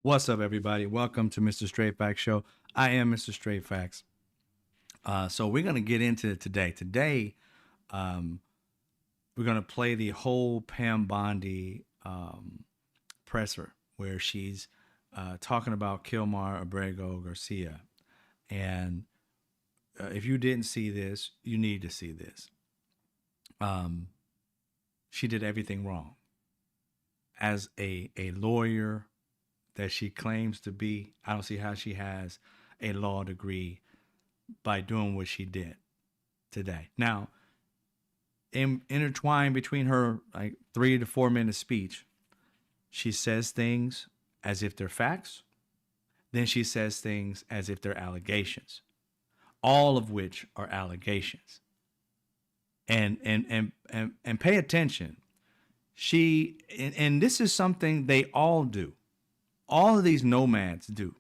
What's up, everybody? Welcome to Mr. Straight Facts Show. I am Mr. Straight Facts. So we're going to get into it today. Today, we're going to play the whole Pam Bondi presser where she's talking about Kilmar Abrego Garcia. And if you didn't see this, you need to see this. She did everything wrong. As a lawyer that she claims to be, I don't see how she has a law degree by doing what she did today. Now, intertwined between her like 3 to 4 minute speech, she says things as if they're facts. Then she says things as if they're allegations, all of which are allegations. And pay attention. And this is something they all do. All of these nomads do.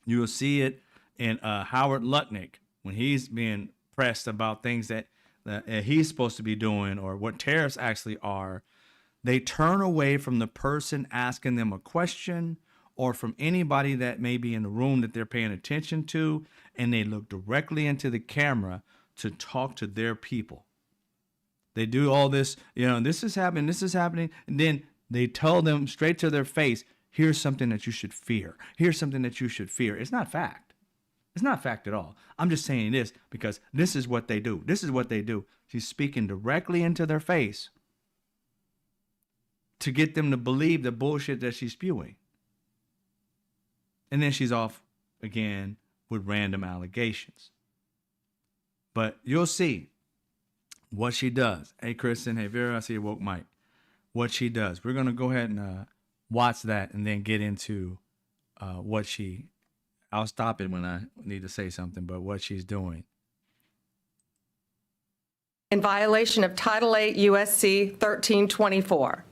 You will see it in Howard Lutnick when he's being pressed about things that he's supposed to be doing or what tariffs actually are. They turn away from the person asking them a question or from anybody that may be in the room that they're paying attention to, and they look directly into the camera to talk to their people. They do all this, this is happening, and then they tell them straight to their face, here's something that you should fear. Here's something that you should fear. It's not fact. It's not fact at all. I'm just saying this because this is what they do. This is what they do. She's speaking directly into their face to get them to believe the bullshit that she's spewing. And then she's off again with random allegations. But you'll see what she does. Hey, Kristen. Hey, Vera. I see you woke Mike. What she does. We're going to go ahead and watch that and then get into I'll stop it when I need to say something, but what she's doing. In violation of Title 8 U.S.C. 1324.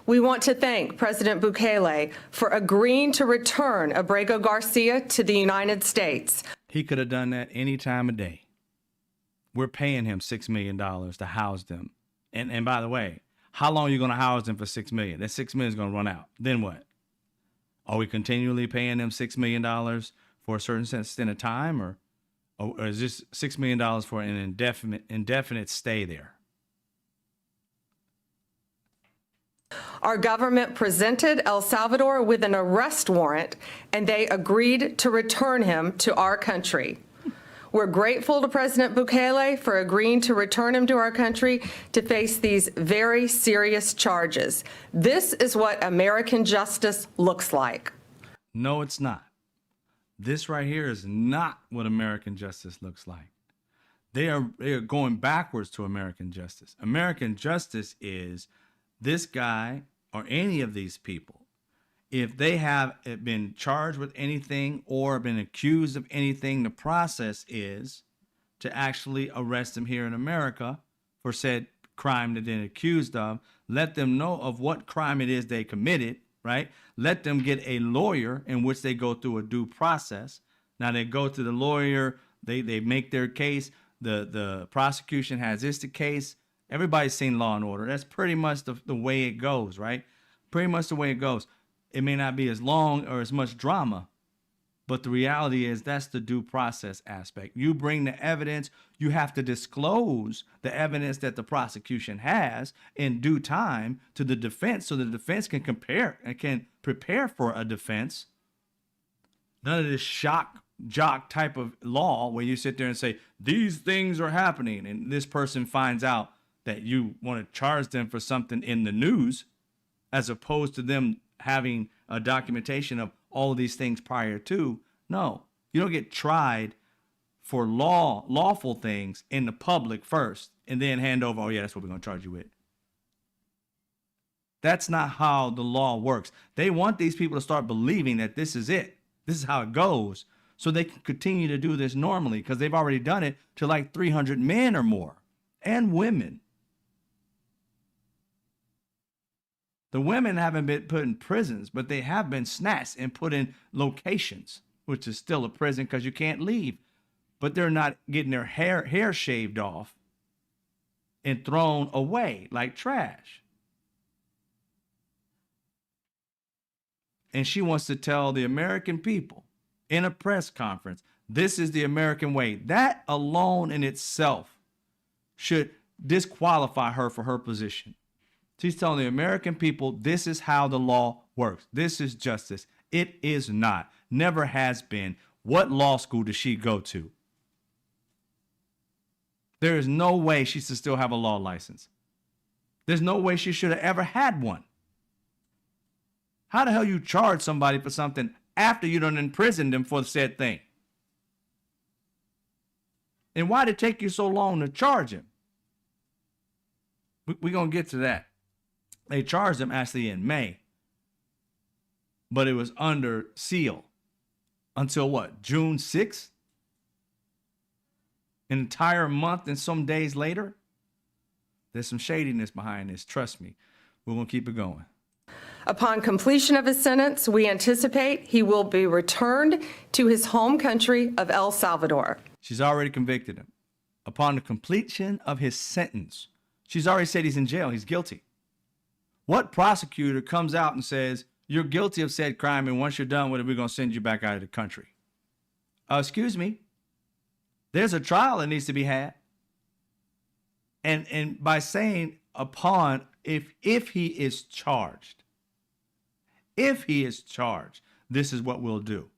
We want to thank President Bukele for agreeing to return Abrego Garcia to the United States. He could have done that any time of day. We're paying him $6 million to house them. And by the way, how long are you going to house them for $6 million? That $6 million is going to run out. Then what? Are we continually paying them $6 million for a certain extent of time, or is this $6 million for an indefinite stay there? Our government presented El Salvador with an arrest warrant, and they agreed to return him to our country. We're grateful to President Bukele for agreeing to return him to our country to face these very serious charges. This is what American justice looks like. No, it's not. This right here is not what American justice looks like. They are going backwards to American justice. American justice is this guy or any of these people, if they have been charged with anything or been accused of anything, the process is to actually arrest them here in America for said crime that they're accused of. Let them know of what crime it is they committed, right? Let them get a lawyer in which they go through a due process. Now they go to the lawyer, they make their case. The prosecution has the case. Everybody's seen Law and Order. That's pretty much the way it goes, right? Pretty much the way it goes. It may not be as long or as much drama, but the reality is that's the due process aspect. You bring the evidence, you have to disclose the evidence that the prosecution has in due time to the defense so the defense can prepare for a defense. None of this shock jock type of law where you sit there and say, these things are happening, and this person finds out that you want to charge them for something in the news, as opposed to them having a documentation of all of these things prior to. No, you don't get tried for lawful things in the public first and then hand over, oh yeah, that's what we're going to charge you with. That's not how the law works. They want these people to start believing that this is it. This is how it goes. So they can continue to do this normally because they've already done it to like 300 men or more and women. The women haven't been put in prisons, but they have been snatched and put in locations, which is still a prison because you can't leave. But they're not getting their hair shaved off and thrown away like trash. and she wants to tell the American people in a press conference, this is the American way. That alone in itself should disqualify her for her position. She's telling the American people, this is how the law works. This is justice. It is not. Never has been. What law school does she go to? There is no way she should still have a law license. There's no way she should have ever had one. How the hell you charge somebody for something after you done imprisoned them for said thing? And why did it take you so long to charge him? We're going to get to that. They charged him actually in May, but it was under seal until what, June 6th? An entire month and some days later? There's some shadiness behind this. Trust me. We're going to keep it going. Upon completion of his sentence, we anticipate he will be returned to his home country of El Salvador. She's already convicted him. Upon the completion of his sentence, she's already said he's in jail. He's guilty. What prosecutor comes out and says, you're guilty of said crime, and once you're done with it, we're going to send you back out of the country? Excuse me. There's a trial that needs to be had. And by saying upon, if he is charged, this is what we'll do.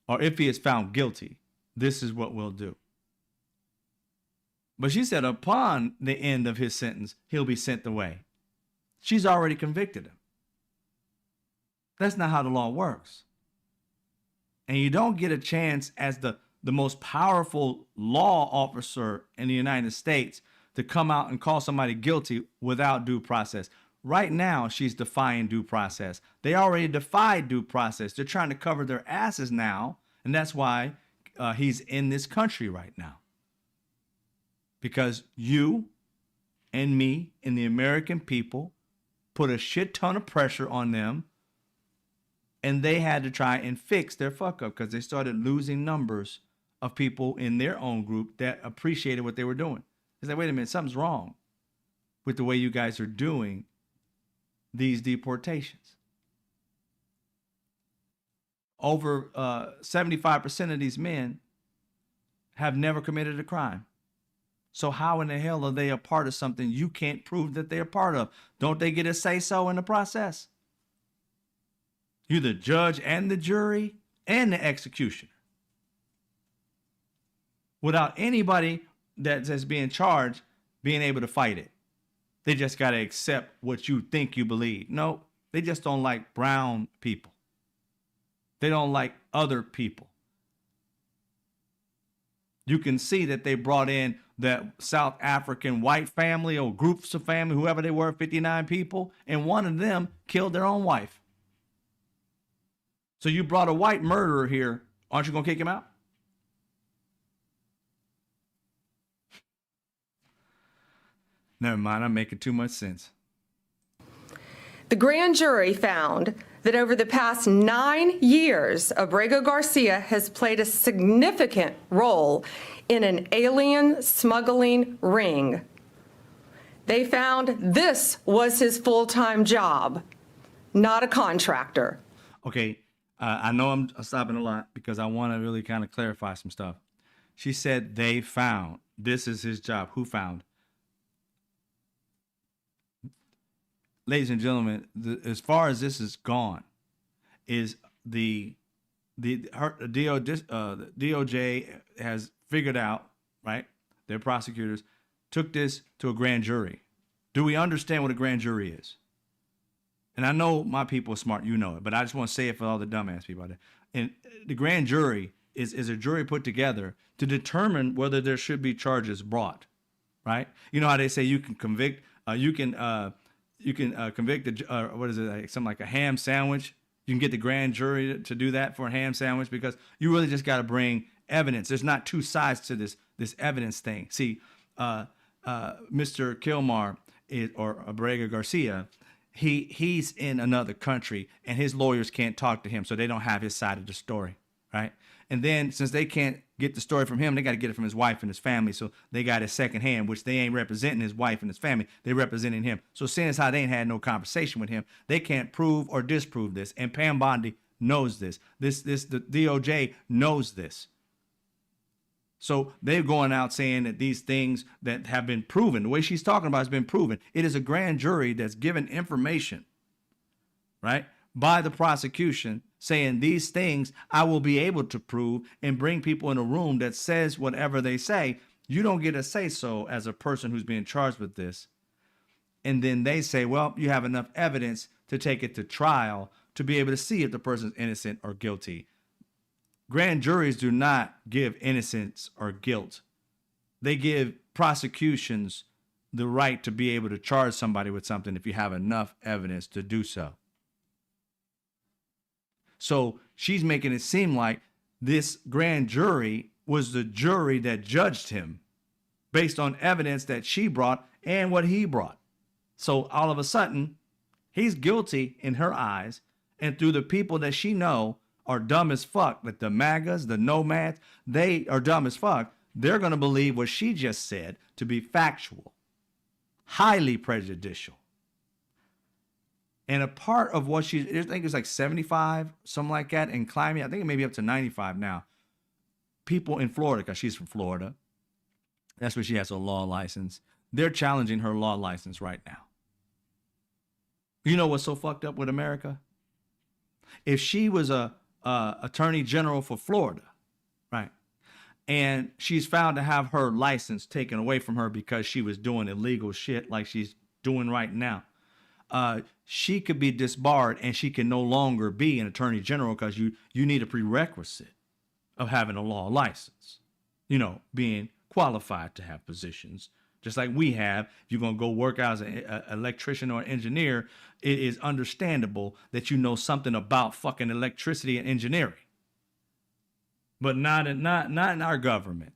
Or if he is found guilty, this is what we'll do. But she said upon the end of his sentence, he'll be sent away. She's already convicted him. That's not how the law works. And you don't get a chance as the most powerful law officer in the United States to come out and call somebody guilty without due process. Right now, she's defying due process. They already defied due process. They're trying to cover their asses now, and that's why he's in this country right now. Because you and me and the American people put a shit ton of pressure on them, and they had to try and fix their fuck up because they started losing numbers of people in their own group that appreciated what they were doing. It's like, wait a minute, something's wrong with the way you guys are doing these deportations. Over 75% of these men have never committed a crime. So how in the hell are they a part of something you can't prove that they're a part of? Don't they get a say-so in the process? You're the judge and the jury and the executioner. Without anybody that's being charged being able to fight it. They just got to accept what you think you believe. No, they just don't like brown people. They don't like other people. You can see that they brought in that South African white family or groups of family, whoever they were, 59 people, and one of them killed their own wife. So you brought a white murderer here. Aren't you going to kick him out? Never mind, I'm making too much sense. The grand jury found that over the past 9 years, Abrego Garcia has played a significant role in an alien smuggling ring. They found this was his full-time job, not a contractor. Okay, I know I'm stopping a lot because I want to really kind of clarify some stuff. She said they found this is his job. Who found? Ladies and gentlemen, as far as this is gone, is the DOJ has figured out, right? Their prosecutors took this to a grand jury. Do we understand what a grand jury is? And I know my people are smart, you know it, but I just want to say it for all the dumbass people out there. And the grand jury is a jury put together to determine whether there should be charges brought, right? You know how they say you can convict, you can convict what is it, like something like a ham sandwich. You can get the grand jury to do that for a ham sandwich because you really just got to bring evidence. There's not two sides to this evidence thing. See, Mr. Kilmar or Abrego Garcia, he's in another country and his lawyers can't talk to him, so they don't have his side of the story, right? And then since they can't get the story from him, they got to get it from his wife and his family. So they got his second hand, which they ain't representing his wife and his family. They representing him. So seeing as how they ain't had no conversation with him, they can't prove or disprove this. And Pam Bondi knows this. The DOJ knows this. So they're going out saying that these things that have been proven, the way she's talking about has been proven. It is a grand jury that's given information, right, by the prosecution saying these things I will be able to prove and bring people in a room that says whatever they say. You don't get to say so as a person who's being charged with this. And then they say, well, you have enough evidence to take it to trial to be able to see if the person's innocent or guilty. Grand juries do not give innocence or guilt. They give prosecutions the right to be able to charge somebody with something if you have enough evidence to do so. So she's making it seem like this grand jury was the jury that judged him based on evidence that she brought and what he brought. So all of a sudden, he's guilty in her eyes, and through the people that she know are dumb as fuck, like the MAGAs, the NOMADs, they are dumb as fuck. They're going to believe what she just said to be factual, highly prejudicial. And a part of what I think it's like 75, something like that, and climbing, I think it may be up to 95 now. People in Florida, because she's from Florida, that's where she has a law license. They're challenging her law license right now. You know what's so fucked up with America? If she was a attorney general for Florida, right, and she's found to have her license taken away from her because she was doing illegal shit like she's doing right now, she could be disbarred and she can no longer be an attorney general because you need a prerequisite of having a law license, being qualified to have positions. Just like we have, if you're going to go work out as an electrician or an engineer, it is understandable that you know something about fucking electricity and engineering. But not in our government.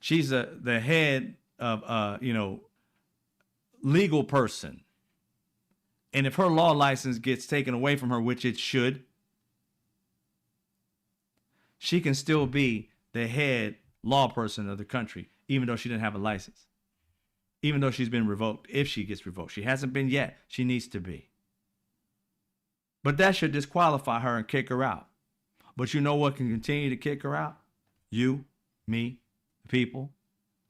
She's the head of, legal person. And if her law license gets taken away from her, which it should, she can still be the head law person of the country, even though she didn't have a license, even though she's been revoked. If she gets revoked, she hasn't been yet. She needs to be. But that should disqualify her and kick her out. But you know what can continue to kick her out? You, me, the people.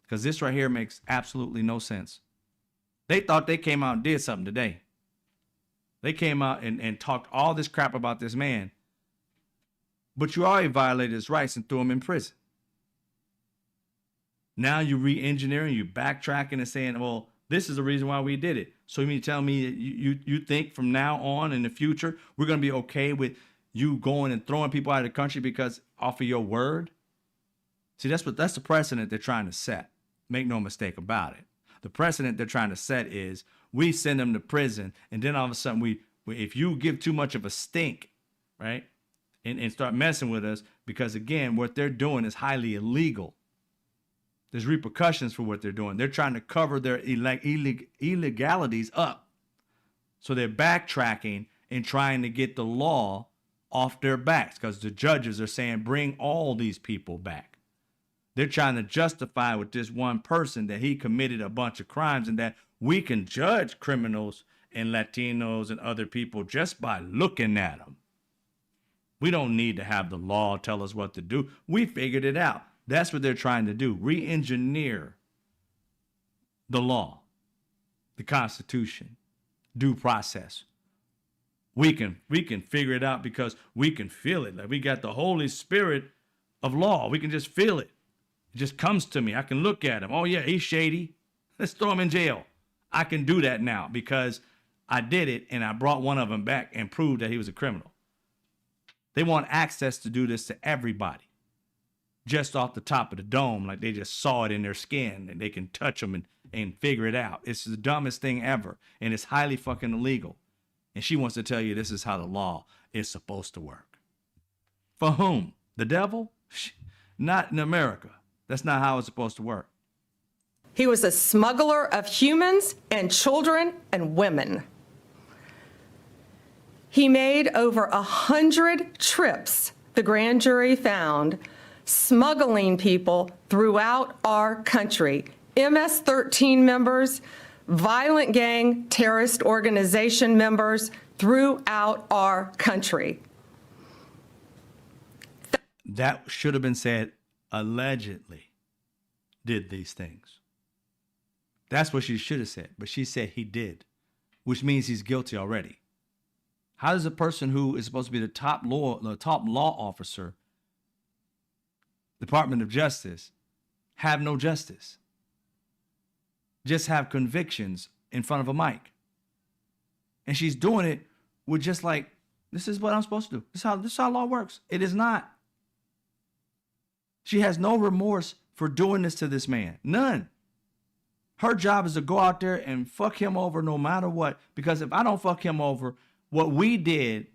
Because this right here makes absolutely no sense. They thought they came out and did something today. They came out and talked all this crap about this man. But you already violated his rights and threw him in prison. Now you re-engineering, you backtracking and saying, well, this is the reason why we did it. So you mean to tell me that you think from now on in the future, we're going to be okay with you going and throwing people out of the country because off of your word? See, that's the precedent they're trying to set. Make no mistake about it. The precedent they're trying to set is we send them to prison, and then all of a sudden if you give too much of a stink, right, and start messing with us, because again, what they're doing is highly illegal. There's repercussions for what they're doing. They're trying to cover their illegalities up. So they're backtracking and trying to get the law off their backs because the judges are saying, bring all these people back. They're trying to justify with this one person that he committed a bunch of crimes and that we can judge criminals and Latinos and other people just by looking at them. We don't need to have the law tell us what to do. We figured it out. That's what they're trying to do. Re-engineer the law, the Constitution, due process. We can figure it out because we can feel it. Like we got the Holy Spirit of law. We can just feel it. It just comes to me. I can look at him. Oh yeah, he's shady. Let's throw him in jail. I can do that now because I did it and I brought one of them back and proved that he was a criminal. They want access to do this to everybody. Just off the top of the dome, like they just saw it in their skin and they can touch them and figure it out. It's the dumbest thing ever, and it's highly fucking illegal. And she wants to tell you this is how the law is supposed to work. For whom? The devil? Not in America. That's not how it's supposed to work. He was a smuggler of humans and children and women. He made over 100 trips, the grand jury found, smuggling people throughout our country, MS-13 members, violent gang terrorist organization members throughout our country. That should have been said, allegedly did these things. That's what she should have said, but she said he did, which means he's guilty already. How does a person who is supposed to be the top law officer, Department of Justice, have no justice? Just have convictions in front of a mic. And she's doing it with just like, this is what I'm supposed to do. This is how law works. It is not. She has no remorse for doing this to this man. None. Her job is to go out there and fuck him over no matter what. Because if I don't fuck him over, what we did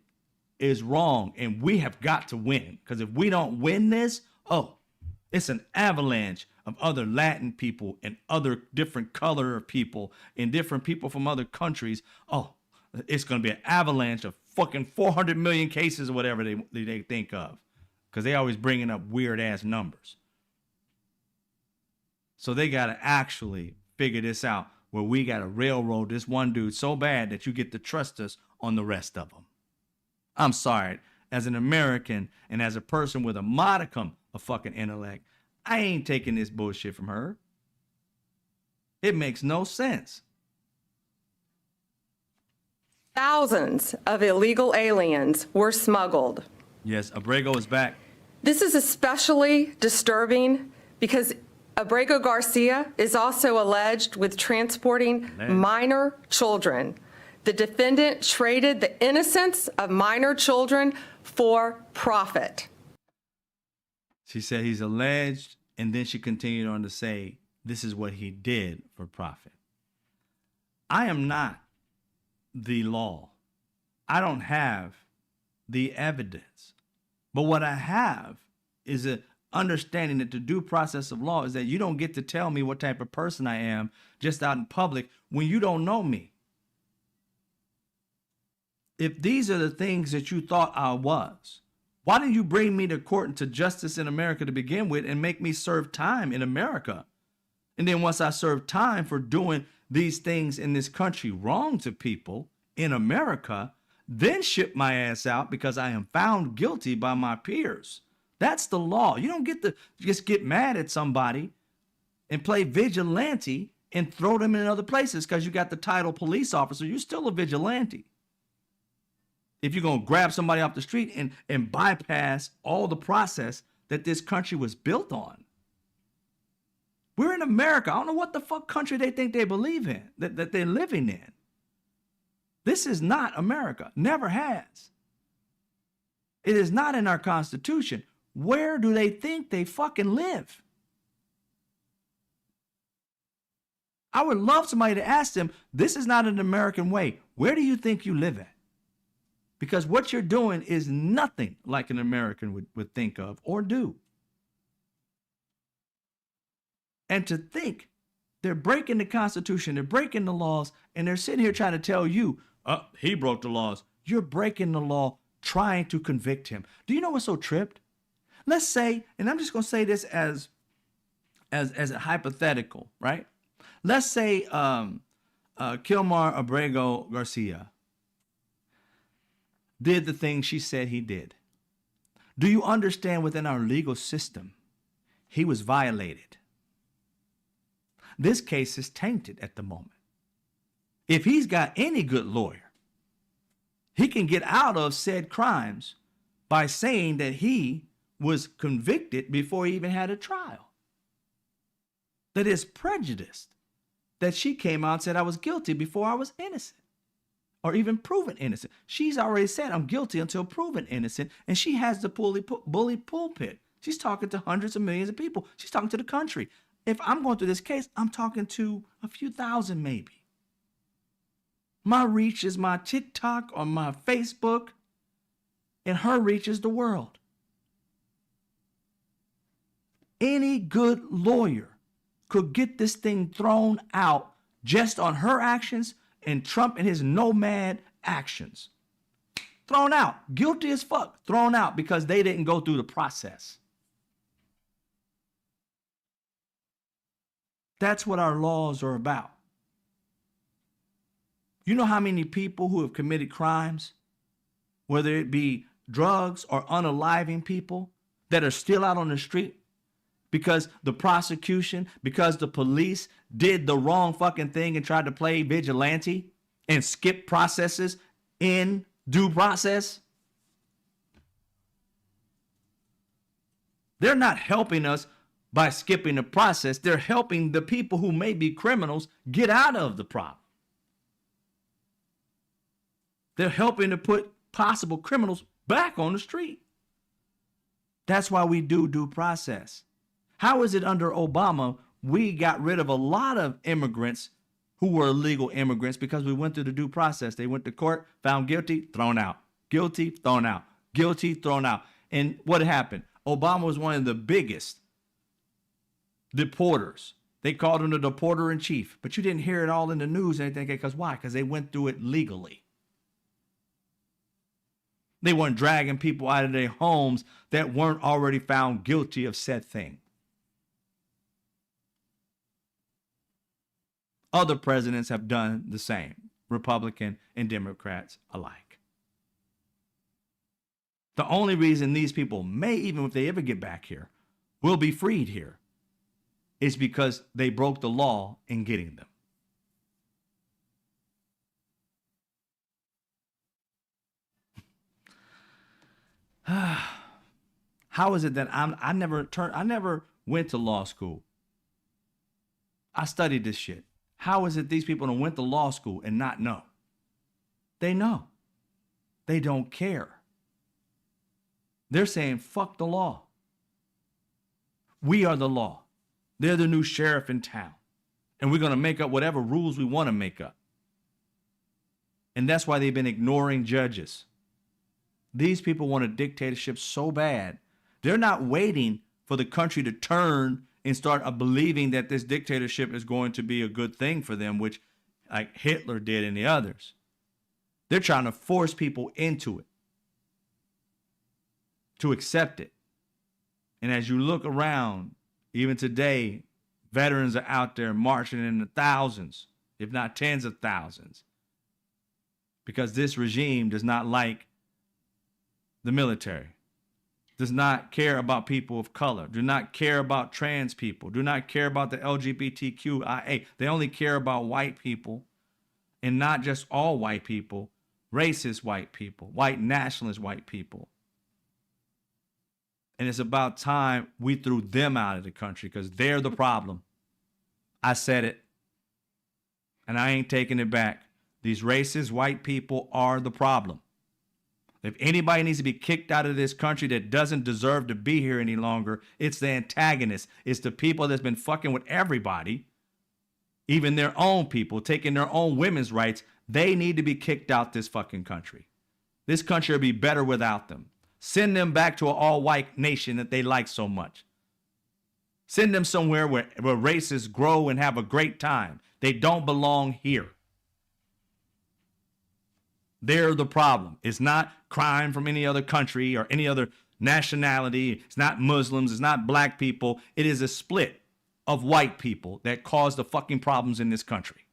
is wrong and we have got to win. Because if we don't win this, it's an avalanche of other Latin people and other different color of people and different people from other countries. It's going to be an avalanche of fucking 400 million cases or whatever they think of. Because they always bringing up weird ass numbers. So they got to actually figure this out where we got to railroad this one dude so bad that you get to trust us on the rest of them. I'm sorry. As an American and as a person with a modicum of fucking intellect, I ain't taking this bullshit from her. It makes no sense. Thousands of illegal aliens were smuggled. Yes, Abrego is back. This is especially disturbing because Abrego Garcia is also alleged with transporting minor children. The defendant traded the innocence of minor children for profit. She said he's alleged, and then she continued on to say, this is what he did for profit. I am not the law. I don't have the evidence. But what I have is an understanding that the due process of law is that you don't get to tell me what type of person I am just out in public when you don't know me. If these are the things that you thought I was, why didn't you bring me to court and to justice in America to begin with and make me serve time in America? And then once I serve time for doing these things in this country wrong to people in America, then ship my ass out because I am found guilty by my peers. That's the law. You don't get to just get mad at somebody and play vigilante and throw them in other places because you got the title police officer. You're still a vigilante. If you're going to grab somebody off the street and bypass all the process that this country was built on. We're in America. I don't know what the fuck country they think they believe in, that they're living in. This is not America. Never has. It is not in our Constitution. Where do they think they fucking live? I would love somebody to ask them, this is not an American way. Where do you think you live at? Because what you're doing is nothing like an American would think of or do. And to think they're breaking the Constitution, they're breaking the laws, and they're sitting here trying to tell you, he broke the laws. You're breaking the law trying to convict him. Do you know what's so tripped? Let's say, and I'm just going to say this as a hypothetical, right? Let's say Kilmar Abrego Garcia did the thing she said he did. Do you understand within our legal system, he was violated? This case is tainted at the moment. If he's got any good lawyer, he can get out of said crimes by saying that he was convicted before he even had a trial. That is prejudiced. That she came out and said I was guilty before I was innocent. Or even proven innocent. She's already said I'm guilty until proven innocent. And she has the bully pulpit. She's talking to hundreds of millions of people. She's talking to the country. If I'm going through this case, I'm talking to a few thousand maybe. My reach is my TikTok or my Facebook, and her reach is the world. Any good lawyer could get this thing thrown out just on her actions and Trump and his NOMAD actions. thrown out. Guilty as fuck, thrown out because they didn't go through the process. That's what our laws are about. You know how many people who have committed crimes, whether it be drugs or unaliving people, that are still out on the street because the prosecution, because the police did the wrong fucking thing and tried to play vigilante and skip processes in due process? They're not helping us by skipping the process. They're helping the people who may be criminals get out of the problem. They're helping to put possible criminals back on the street. That's why we do due process. How is it under Obama we got rid of a lot of immigrants who were illegal immigrants because we went through the due process? They went to court, found guilty, thrown out. Guilty, thrown out. Guilty, thrown out. And what happened? Obama was one of the biggest deporters. They called him the deporter in chief, but you didn't hear it all in the news or anything. Because why? Because they went through it legally. They weren't dragging people out of their homes that weren't already found guilty of said thing. Other presidents have done the same, Republican and Democrats alike. The only reason these people may, even if they ever get back here, will be freed here is because they broke the law in getting them. How is it that I never went to law school? I studied this shit. How is it these people don't went to law school and not know? They know. They don't care. They're saying, fuck the law. We are the law. They're the new sheriff in town. And we're going to make up whatever rules we want to make up. And that's why they've been ignoring judges. These people want a dictatorship so bad. They're not waiting for the country to turn and start believing that this dictatorship is going to be a good thing for them, which like Hitler did and the others. They're trying to force people into it, to accept it. And as you look around, even today, veterans are out there marching in the thousands, if not tens of thousands, because this regime does not like the military, does not care about people of color, do not care about trans people, do not care about the LGBTQIA. They only care about white people, and not just all white people, racist white people, white nationalist white people. And it's about time we threw them out of the country because they're the problem. I said it, and I ain't taking it back. These racist white people are the problem. If anybody needs to be kicked out of this country that doesn't deserve to be here any longer, it's the antagonists. It's the people that's been fucking with everybody, even their own people, taking their own women's rights. They need to be kicked out this fucking country. This country will be better without them. Send them back to an all-white nation that they like so much. Send them somewhere where races grow and have a great time. They don't belong here. They're the problem. It's not crime from any other country or any other nationality. It's not Muslims. It's not black people. It is a split of white people that cause the fucking problems in this country.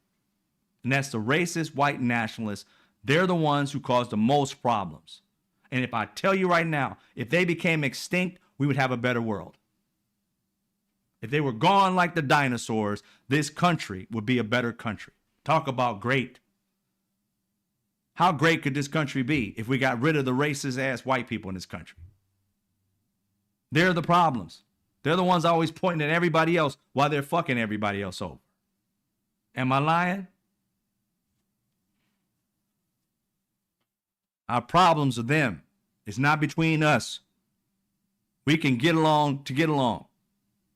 And that's the racist white nationalists. They're the ones who cause the most problems. And if I tell you right now, if they became extinct, we would have a better world. If they were gone like the dinosaurs, this country would be a better country. Talk about great. How great could this country be if we got rid of the racist ass white people in this country? They're the problems. They're the ones always pointing at everybody else while they're fucking everybody else over. Am I lying? Our problems are them. It's not between us. We can get along to get along.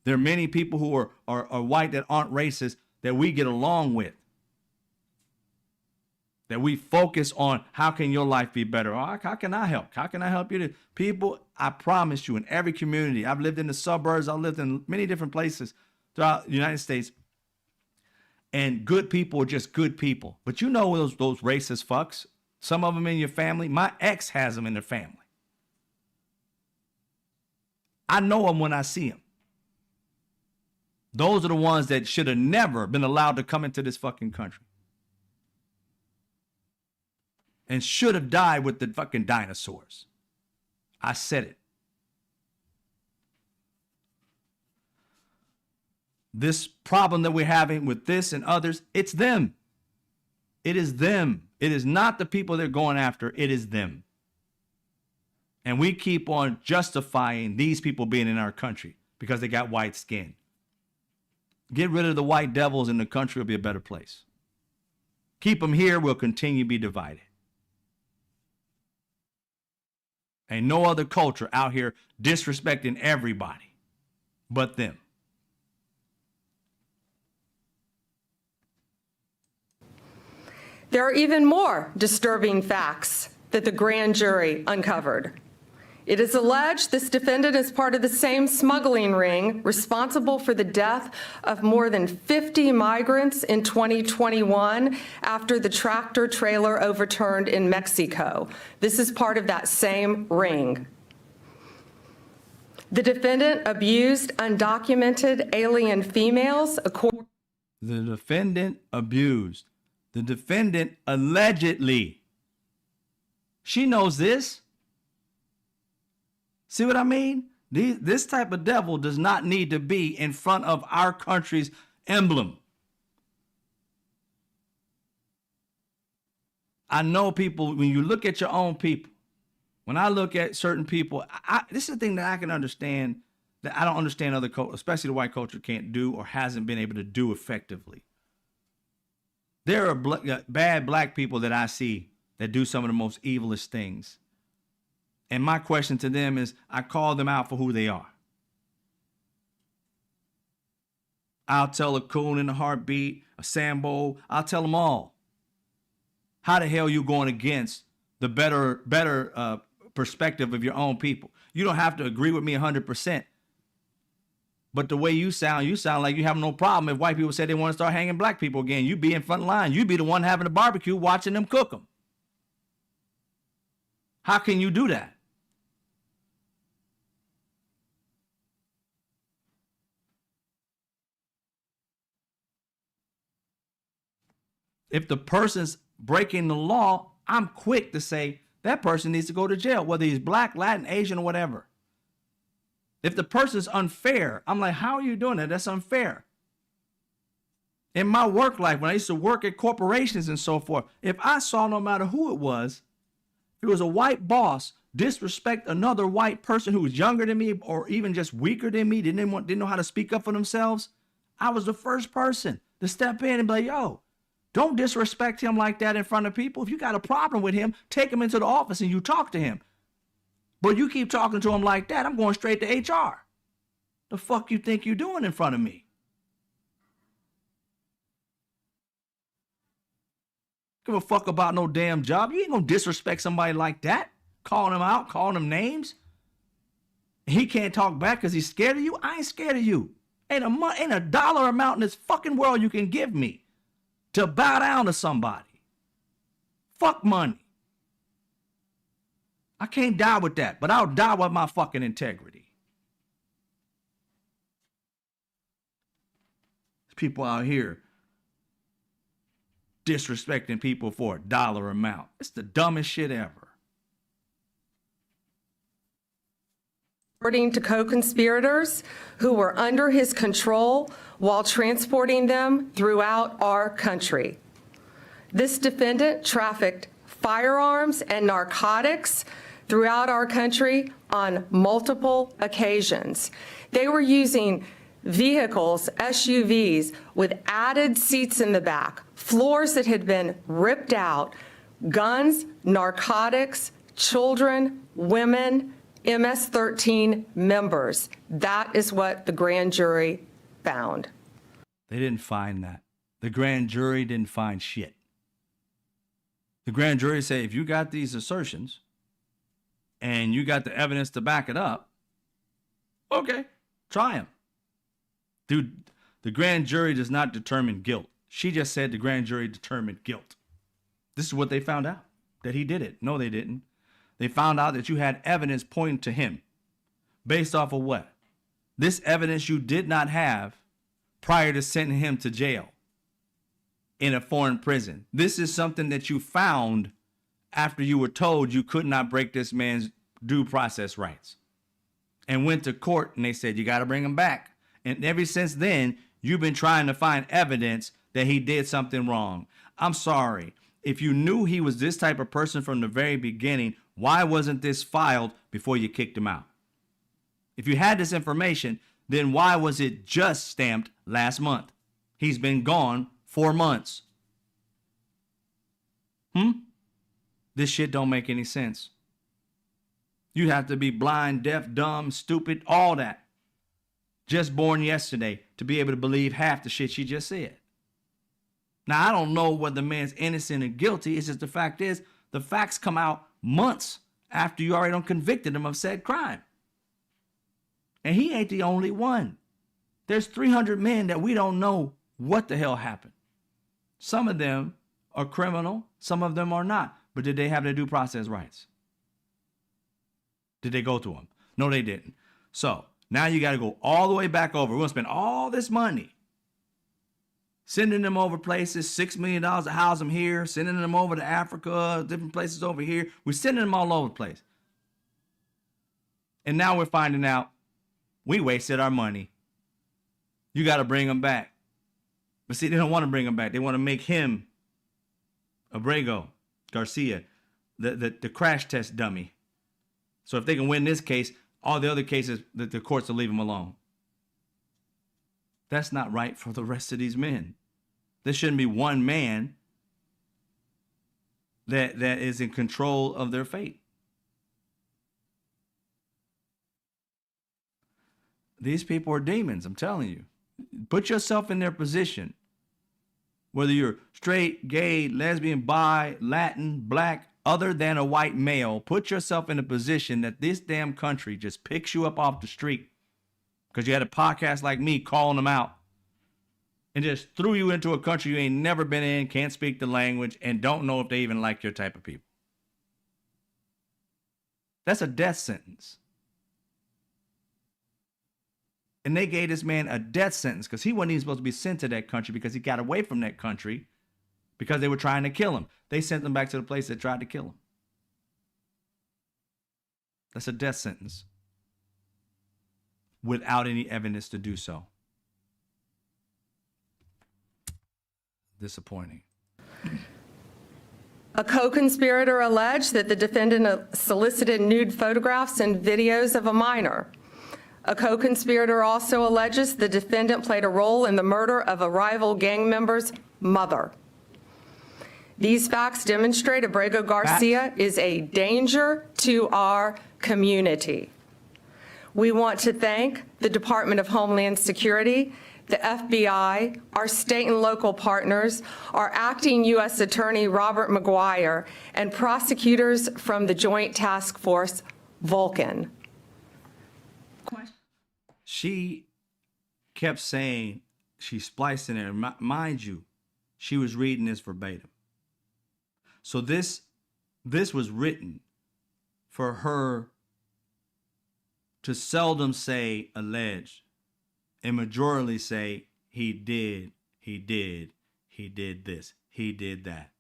There are many people who are white that aren't racist that we get along with. That we focus on how can your life be better? How can I help? How can I help you? People, I promise you, in every community, I've lived in the suburbs, I've lived in many different places throughout the United States. And good people are just good people. But you know those racist fucks Some of them in your family. My ex has them in their family. I know them when I see them. Those are the ones that should have never been allowed to come into this fucking country. And should have died with the fucking dinosaurs. I said it. This problem that we're having with this and others, it's them. It is them. It is not the people they're going after. It is them. And we keep on justifying these people being in our country because they got white skin. Get rid of the white devils and the country will be a better place. Keep them here, we'll continue to be divided. Ain't no other culture out here disrespecting everybody but them. There are even more disturbing facts that the grand jury uncovered. It is alleged this defendant is part of the same smuggling ring responsible for the death of more than 50 migrants in 2021 after the tractor trailer overturned in Mexico. This is part of that same ring. The defendant abused undocumented alien females. The defendant abused. The defendant allegedly. She knows this. See what I mean? This type of devil does not need to be in front of our country's emblem. I know people, when you look at your own people, when I look at certain people, this is the thing that I can understand that I don't understand other cultures, especially the white culture, can't do or hasn't been able to do effectively. There are bad black people that I see that do some of the most evilest things. And my question to them is, I call them out for who they are. I'll tell a coon in a heartbeat, a Sambo, I'll tell them all. How the hell you going against the better perspective of your own people? You don't have to agree with me 100%. But the way you sound like you have no problem if white people say they want to start hanging black people again. You be in front line. You be the one having the barbecue, watching them cook them. How can you do that? If the person's breaking the law, I'm quick to say that person needs to go to jail, whether he's black, Latin, Asian, or whatever. If the person's unfair, I'm like, how are you doing that? That's unfair. In my work life, when I used to work at corporations and so forth, if I saw, no matter who it was a white boss disrespect another white person who was younger than me or even just weaker than me, didn't know how to speak up for themselves, I was the first person to step in and be like, yo, don't disrespect him like that in front of people. If you got a problem with him, take him into the office and you talk to him. But you keep talking to him like that, I'm going straight to HR. The fuck you think you doing in front of me? Give a fuck about no damn job. You ain't gonna disrespect somebody like that. Calling him out, calling him names. He can't talk back because he's scared of you. I ain't scared of you. Ain't a dollar amount in this fucking world you can give me to bow down to somebody. Fuck money. I can't die with that, but I'll die with my fucking integrity. There's people out here disrespecting people for a dollar amount. It's the dumbest shit ever. According to co-conspirators who were under his control while transporting them throughout our country. This defendant trafficked firearms and narcotics throughout our country on multiple occasions. They were using vehicles, SUVs, with added seats in the back, floors that had been ripped out, guns, narcotics, children, women, MS-13 members. That is what the grand jury found. They didn't find that. The grand jury didn't find shit. The grand jury say, if you got these assertions and you got the evidence to back it up, okay, try them. Dude, the grand jury does not determine guilt. She just said the grand jury determined guilt. This is what they found out. that he did it. No, they didn't. They found out that you had evidence pointing to him. Based off of what? This evidence you did not have prior to sending him to jail in a foreign prison. This is something that you found after you were told you could not break this man's due process rights, and went to court and they said, you got to bring him back. And ever since then, you've been trying to find evidence that he did something wrong. I'm sorry. If you knew he was this type of person from the very beginning, why wasn't this filed before you kicked him out? If you had this information, then why was it just stamped last month? He's been gone 4 months. This shit don't make any sense. You have to be blind, deaf, dumb, stupid, all that. Just born yesterday to be able to believe half the shit she just said. Now, I don't know whether the man's innocent or guilty. It's just the fact is, the facts come out months after you already done convicted him of said crime. And he ain't the only one. There's 300 men that we don't know what the hell happened. Some of them are criminal, some of them are not. But did they have their due process rights? Did they go to them? No, they didn't. So now you got to go all the way back over. We're going to spend all this money sending them over places, $6 million to house them here, sending them over to Africa, different places over here. We're sending them all over the place. And now we're finding out we wasted our money. You got to bring them back. But see, they don't want to bring him back. They want to make him Abrego Garcia, the crash test dummy. So if they can win this case, all the other cases, the courts will leave him alone. That's not right for the rest of these men. There shouldn't be one man that is in control of their fate. These people are demons, I'm telling you. Put yourself in their position. Whether you're straight, gay, lesbian, bi, Latin, black, other than a white male, put yourself in a position that this damn country just picks you up off the street because you had a podcast like me calling them out and just threw you into a country you ain't never been in, can't speak the language, and don't know if they even like your type of people. That's a death sentence. And they gave this man a death sentence because he wasn't even supposed to be sent to that country because he got away from that country because they were trying to kill him. They sent him back to the place that tried to kill him. That's a death sentence without any evidence to do so. Disappointing. A co-conspirator alleged that the defendant solicited nude photographs and videos of a minor. A co-conspirator also alleges the defendant played a role in the murder of a rival gang member's mother. These facts demonstrate Abrego Garcia is a danger to our community. We want to thank the Department of Homeland Security, the FBI, our state and local partners, our acting U.S. Attorney Robert McGuire, and prosecutors from the Joint Task Force Vulcan. She kept saying, she spliced in there, mind you, she was reading this verbatim. So this was written for her to seldom say alleged and majorly say he did this, he did that.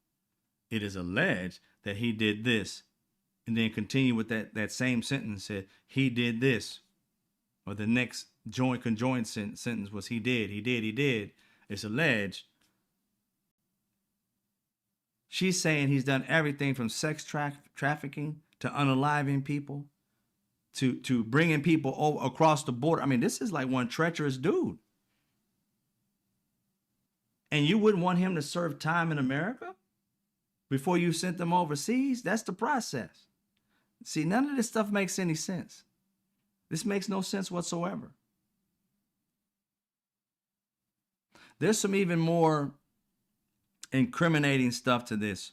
It is alleged that he did this, and then continue with that same sentence, said he did this. Or the next conjoined sentence was he did. It's alleged. She's saying he's done everything from sex trafficking to unaliving people to bringing people over across the border. I mean, this is like one treacherous dude. And you wouldn't want him to serve time in America before you sent them overseas? That's the process. See, none of this stuff makes any sense. This makes no sense whatsoever. There's some even more incriminating stuff to this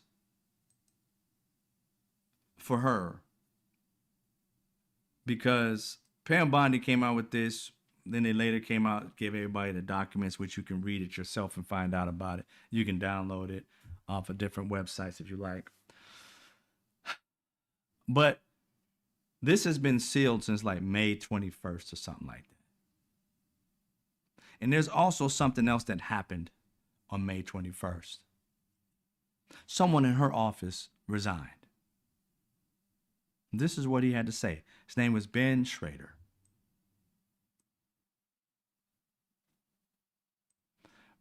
for her. Because Pam Bondi came out with this, then they later came out, gave everybody the documents, which you can read it yourself and find out about it. You can download it off of different websites if you like. But this has been sealed since like May 21st or something like that. And there's also something else that happened on May 21st. Someone in her office resigned. This is what he had to say. His name was Ben Schrader.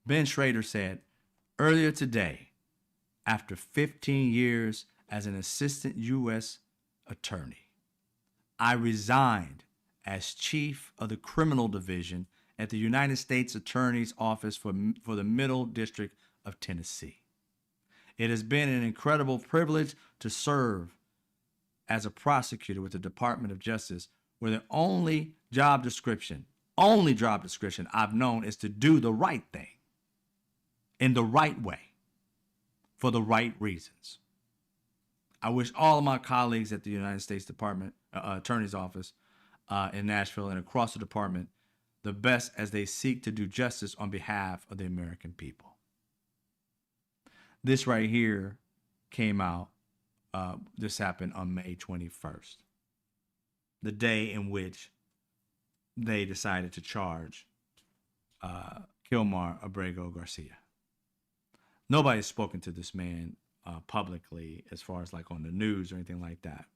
Ben Schrader said, earlier today, after 15 years as an assistant U.S. attorney, I resigned as chief of the criminal division at the United States Attorney's Office for the Middle District of Tennessee. It has been an incredible privilege to serve as a prosecutor with the Department of Justice, where the only job description I've known is to do the right thing in the right way for the right reasons. I wish all of my colleagues at the United States Department Attorney's Office in Nashville and across the department the best as they seek to do justice on behalf of the American people. This right here came out. This happened on May 21st, the day in which they decided to charge Kilmar Abrego Garcia. Nobody's spoken to this man publicly as far as like on the news or anything like that.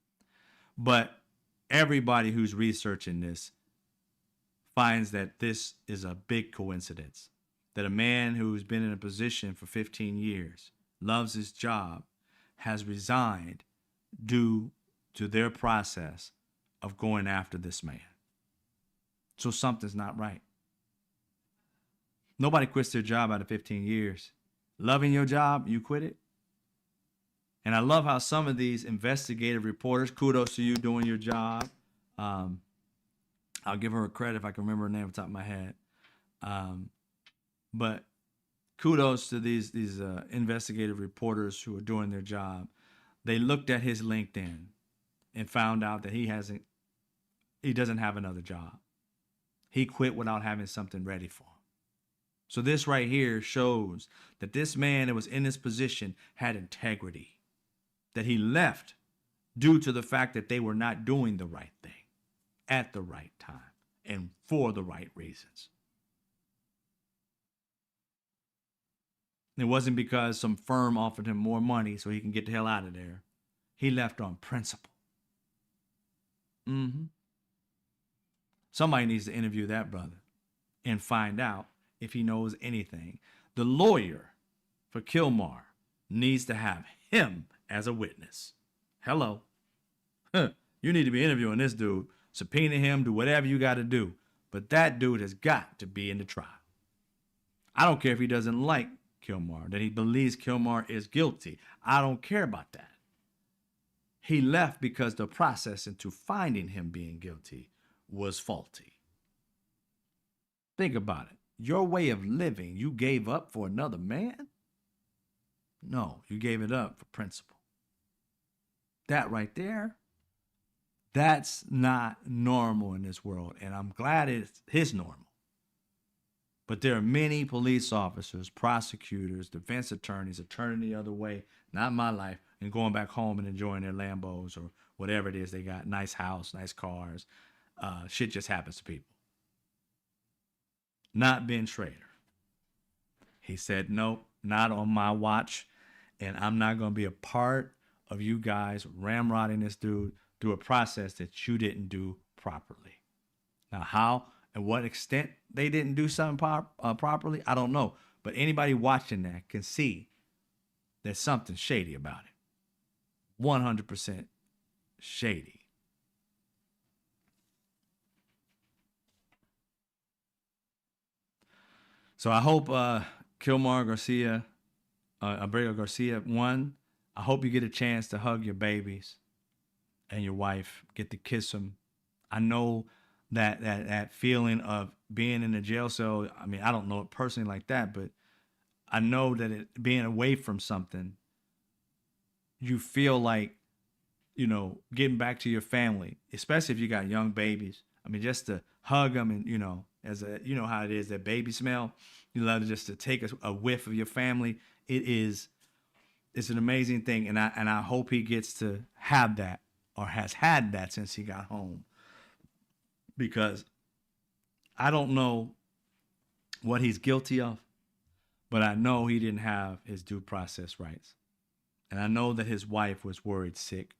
But everybody who's researching this finds that this is a big coincidence, that a man who's been in a position for 15 years, loves his job, has resigned due to their process of going after this man. So something's not right. Nobody quits their job out of 15 years. Loving your job, you quit it. And I love how some of these investigative reporters, kudos to you doing your job. I'll give her a credit if I can remember her name off the top of my head. But kudos to these investigative reporters who are doing their job. They looked at his LinkedIn and found out that he doesn't have another job. He quit without having something ready for him. So this right here shows that this man that was in this position had integrity, that he left due to the fact that they were not doing the right thing at the right time and for the right reasons. It wasn't because some firm offered him more money so he can get the hell out of there. He left on principle. Somebody needs to interview that brother and find out if he knows anything. The lawyer for Kilmar needs to have him as a witness. Hello. You need to be interviewing this dude. Subpoena him, do whatever you got to do. But that dude has got to be in the trial. I don't care if he doesn't like Kilmar, that he believes Kilmar is guilty. I don't care about that. He left because the process into finding him being guilty was faulty. Think about it. Your way of living, you gave up for another man? No, you gave it up for principle. That right there, that's not normal in this world, and I'm glad it's his normal. But there are many police officers, prosecutors, defense attorneys turning the other way, not my life, and going back home and enjoying their Lambos or whatever it is they got, nice house, nice cars. Shit just happens to people. Not Ben Schrader. He said, nope, not on my watch, and I'm not going to be a part of you guys ramrodding this dude through a process that you didn't do properly. Now, how and what extent they didn't do something properly, I don't know. But anybody watching that can see there's something shady about it. 100% shady. So I hope Kilmar Garcia, Abrego Garcia, one, I hope you get a chance to hug your babies and your wife, get to kiss them. I know that feeling of being in a jail cell, I mean, I don't know it personally like that, but I know that being away from something, you feel like, you know, getting back to your family, especially if you got young babies. I mean, just to hug them and, you know, you know how it is, that baby smell, you love just to take a whiff of your family. It's an amazing thing. And I hope he gets to have that or has had that since he got home. Because I don't know what he's guilty of, but I know he didn't have his due process rights. And I know that his wife was worried sick.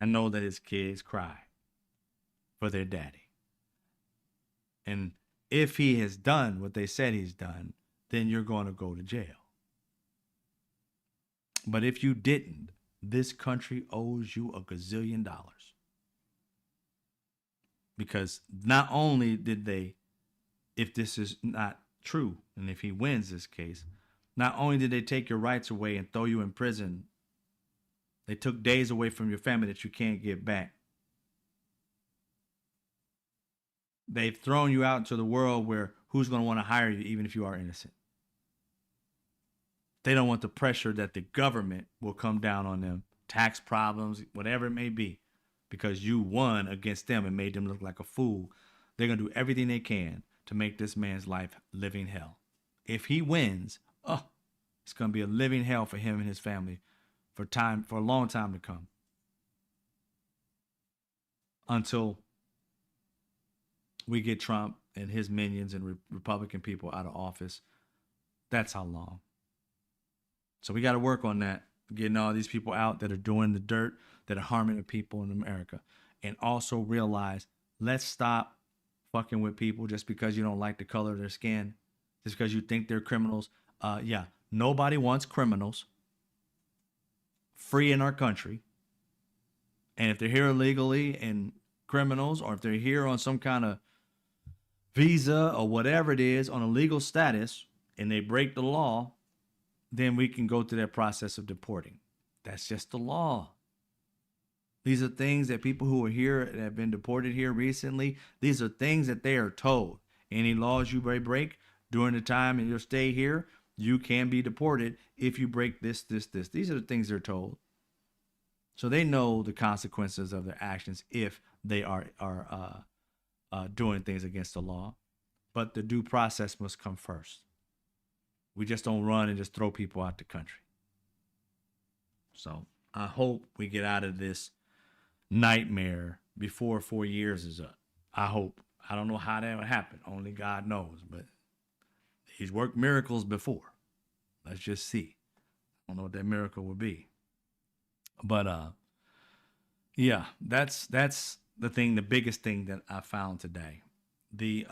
I know that his kids cry for their daddy. And if he has done what they said he's done, then you're going to go to jail. But if you didn't, this country owes you $1 gazillion. Because not only did they, if this is not true, and if he wins this case, not only did they take your rights away and throw you in prison, they took days away from your family that you can't get back. They've thrown you out into the world where who's going to want to hire you even if you are innocent? They don't want the pressure that the government will come down on them, tax problems, whatever it may be, because you won against them and made them look like a fool. They're going to do everything they can to make this man's life living hell. If he wins, it's going to be a living hell for him and his family for a long time to come. Until we get Trump and his minions and Republican people out of office. That's how long. So we got to work on that, getting all these people out that are doing the dirt, that are harming the people in America. And also realize, let's stop fucking with people just because you don't like the color of their skin, just because you think they're criminals. Nobody wants criminals free in our country. And if they're here illegally and criminals, or if they're here on some kind of visa or whatever it is on a legal status and they break the law, then we can go through that process of deporting. That's just the law. These are things that people who are here that have been deported here recently, these are things that they are told. Any laws you break during the time in your stay here, you can be deported if you break this. These are the things they're told. So they know the consequences of their actions if they are doing things against the law. But the due process must come first. We just don't run and just throw people out the country. So I hope we get out of this nightmare before 4 years is up. I hope. I don't know how that would happen. Only God knows. But he's worked miracles before. Let's just see. I don't know what that miracle would be. But that's the thing, the biggest thing that I found today. The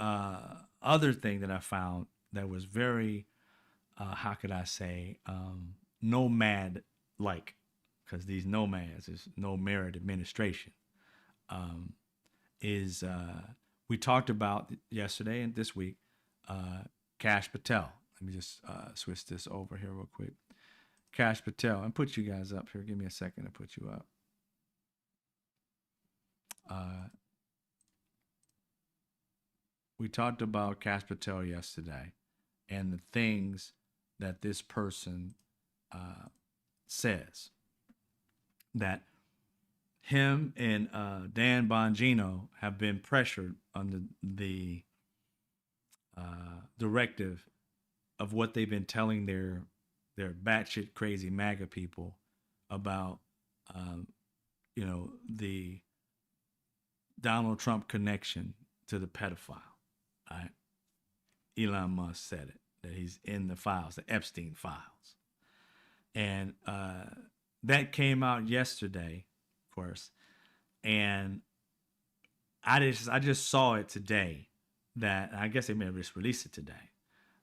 other thing that I found that was very how could I say, nomad-like, because these nomads is no merit administration, we talked about yesterday and this week, Kash Patel. Let me just switch this over here real quick. Kash Patel, and put you guys up here. Give me a second to put you up. We talked about Kash Patel yesterday and the things that this person says, that him and Dan Bongino have been pressured under the directive of what they've been telling their batshit crazy MAGA people about, the Donald Trump connection to the pedophile. Right? Elon Musk said it, that he's in the files, the Epstein files. And that came out yesterday, of course. And I just saw it today, that I guess they may have just released it today,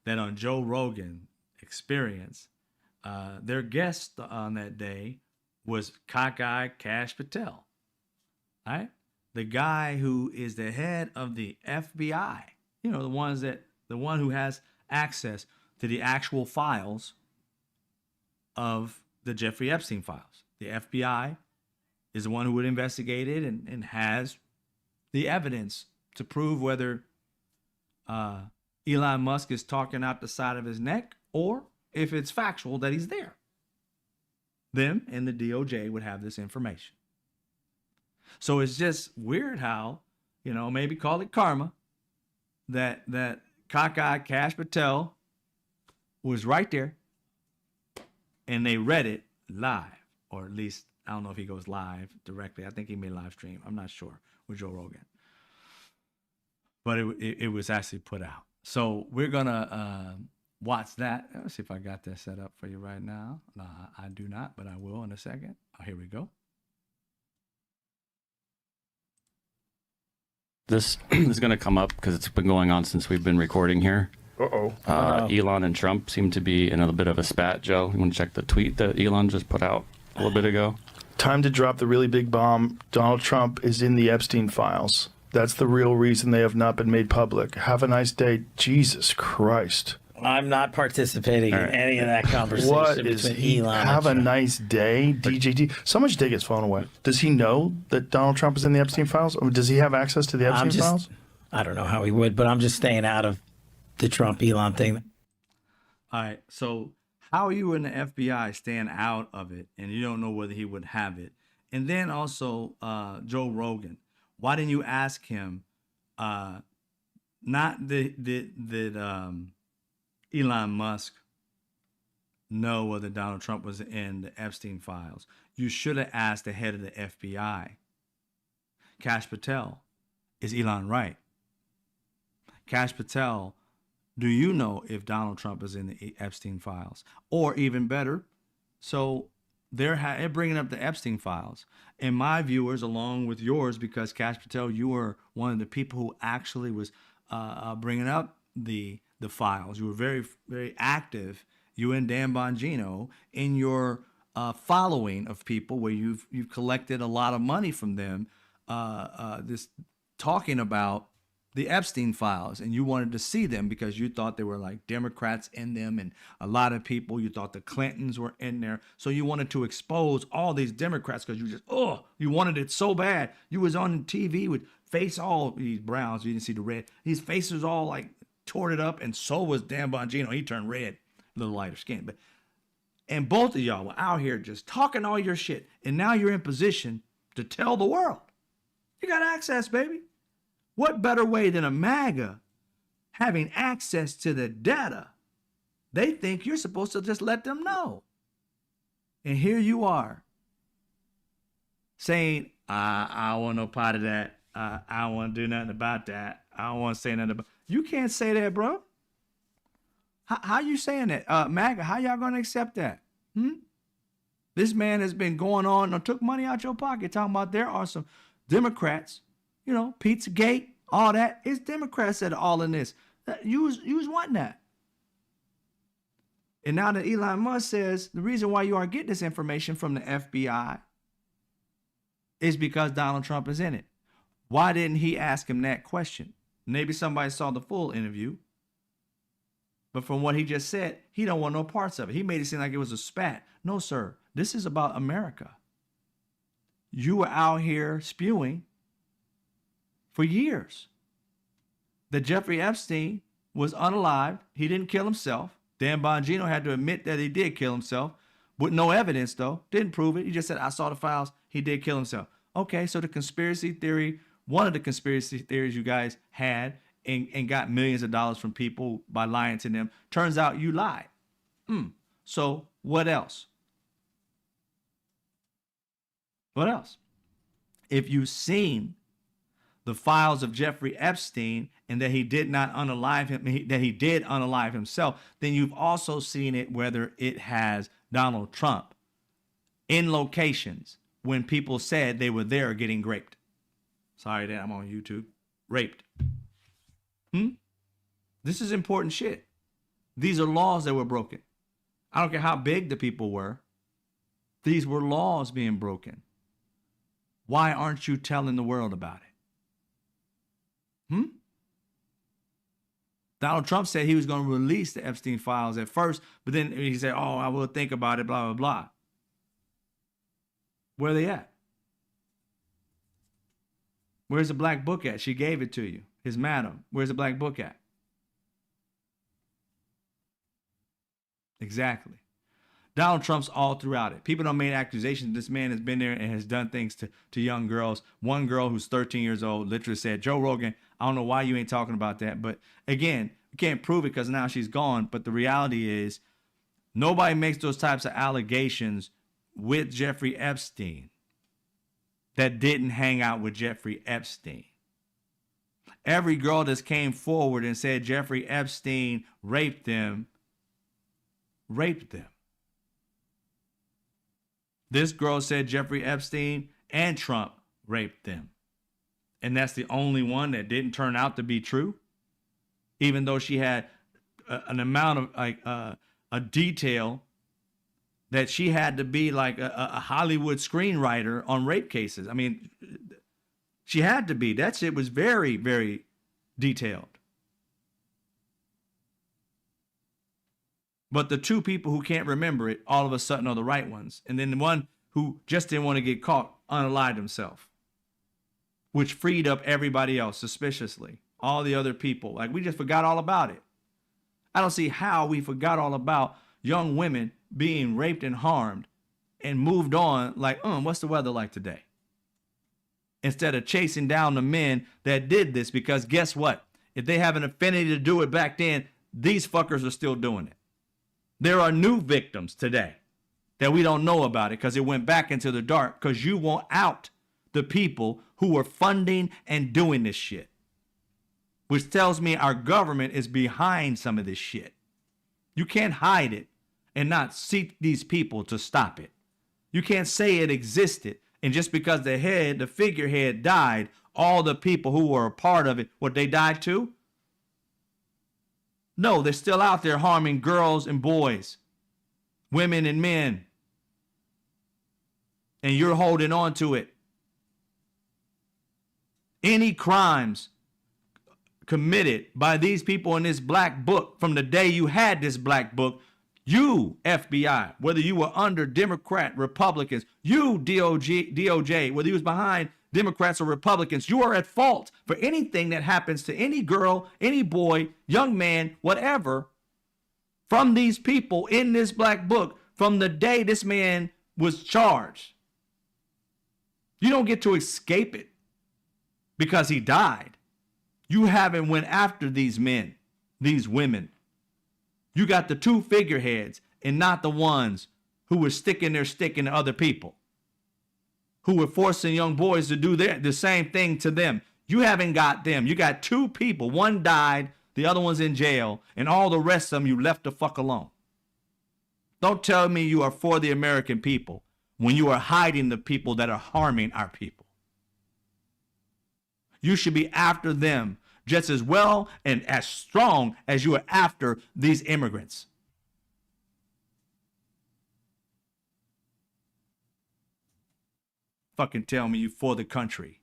that on Joe Rogan Experience, their guest on that day was cockeyed Kash Patel, right? The guy who is the head of the FBI, the one who has access to the actual files of the Jeffrey Epstein files. The FBI is the one who would investigate it and has the evidence to prove whether Elon Musk is talking out the side of his neck or if it's factual that he's there. Them and the DOJ would have this information. So it's just weird how, maybe call it karma, that cockeyed Kash Patel was right there and they read it live, or at least I don't know if he goes live directly. I think he may live stream. I'm not sure with Joe Rogan. But it was actually put out. So we're going to watch that. Let's see if I got that set up for you right now. No, I do not, but I will in a second. Oh, here we go. This is going to come up because it's been going on since we've been recording here. Elon and Trump seem to be in a little bit of a spat, Joe. You want to check the tweet that Elon just put out a little bit ago? Time to drop the really big bomb. Donald Trump is in the Epstein files. That's the real reason they have not been made public. Have a nice day. Jesus Christ. I'm not participating in any of that conversation. What is he? Elon Have a nice day, DJT. Someone should take his phone away. Does he know that Donald Trump is in the Epstein files? Or does he have access to the Epstein files? I don't know how he would, but I'm just staying out of the Trump Elon thing. All right. So how are you in the FBI staying out of it and you don't know whether he would have it? And then also Joe Rogan. Why didn't you ask him not that Elon Musk know whether Donald Trump was in the Epstein files? You should have asked the head of the FBI. Kash Patel, is Elon right? Kash Patel, do you know if Donald Trump is in the Epstein files? Or even better, so they're bringing up the Epstein files. And my viewers, along with yours, because Kash Patel, you were one of the people who actually was bringing up the files. You were very, very active, you and Dan Bongino, in your following of people where you've collected a lot of money from them, this talking about the Epstein files, and you wanted to see them because you thought there were like Democrats in them and a lot of people. You thought the Clintons were in there. So you wanted to expose all these Democrats because you wanted it so bad. You was on TV with face all these browns. You didn't see the red. His face was all like torted up, and so was Dan Bongino. He turned red, a little lighter skin. And both of y'all were out here just talking all your shit. And now you're in position to tell the world. You got access, baby. What better way than a MAGA having access to the data? They think you're supposed to just let them know. And here you are saying, I don't want no part of that. I don't want to do nothing about that. I don't want to say nothing about. You can't say that, bro. How you saying that? MAGA, how y'all going to accept that? This man has been going on and took money out your pocket talking about there are some Democrats, Pizzagate, all that. It's Democrats that are all in this. You was wanting that. And now that Elon Musk says the reason why you are getting this information from the FBI is because Donald Trump is in it. Why didn't he ask him that question? Maybe somebody saw the full interview. But from what he just said, he don't want no parts of it. He made it seem like it was a spat. No, sir. This is about America. You were out here spewing for years that Jeffrey Epstein was unalived. He didn't kill himself. Dan Bongino had to admit that he did kill himself with no evidence, though. Didn't prove it. He just said, I saw the files. He did kill himself. Okay, so the conspiracy theory, one of the conspiracy theories you guys had and got millions of dollars from people by lying to them, turns out you lied. So what else? What else? If you've seen the files of Jeffrey Epstein and that he did not unalive him, that he did unalive himself, then you've also seen it whether it has Donald Trump in locations when people said they were there getting raped. Sorry that I'm on YouTube. Raped. This is important shit. These are laws that were broken. I don't care how big the people were. These were laws being broken. Why aren't you telling the world about it? Donald Trump said he was going to release the Epstein files at first, but then he said, I will think about it, blah, blah, blah. Where are they at? Where's the black book at? She gave it to you. His madam. Where's the black book at? Exactly. Donald Trump's all throughout it. People don't make accusations. This man has been there and has done things to young girls. One girl who's 13 years old literally said, Joe Rogan, I don't know why you ain't talking about that. But again, we can't prove it because now she's gone. But the reality is nobody makes those types of allegations with Jeffrey Epstein that didn't hang out with Jeffrey Epstein. Every girl that came forward and said Jeffrey Epstein raped them, raped them. This girl said Jeffrey Epstein and Trump raped them. And that's the only one that didn't turn out to be true, even though she had an amount of a detail that she had to be like a Hollywood screenwriter on rape cases. I mean, she had to be. That shit was very, very detailed. But the two people who can't remember it all of a sudden are the right ones. And then the one who just didn't want to get caught unalived himself, which freed up everybody else suspiciously. All the other people, like we just forgot all about it. I don't see how we forgot all about young women being raped and harmed and moved on like, what's the weather like today? Instead of chasing down the men that did this, because guess what? If they have an affinity to do it back then, these fuckers are still doing it. There are new victims today that we don't know about it because it went back into the dark because you won't out the people who were funding and doing this shit. Which tells me our government is behind some of this shit. You can't hide it and not seek these people to stop it. You can't say it existed and just because the figurehead died, all the people who were a part of it, what they died too? No, they're still out there harming girls and boys, women and men. And you're holding on to it. Any crimes committed by these people in this black book from the day you had this black book, you, FBI, whether you were under Democrat, Republicans, you, DOJ, whether you was behind Democrats or Republicans, you are at fault for anything that happens to any girl, any boy, young man, whatever, from these people in this black book from the day this man was charged. You don't get to escape it because he died. You haven't went after these men, these women. You got the two figureheads and not the ones who were sticking their stick into other people, who were forcing young boys to do the same thing to them. You haven't got them. You got two people. One died, the other one's in jail, and all the rest of them you left the fuck alone. Don't tell me you are for the American people when you are hiding the people that are harming our people. You should be after them just as well and as strong as you are after these immigrants. Fucking tell me you for the country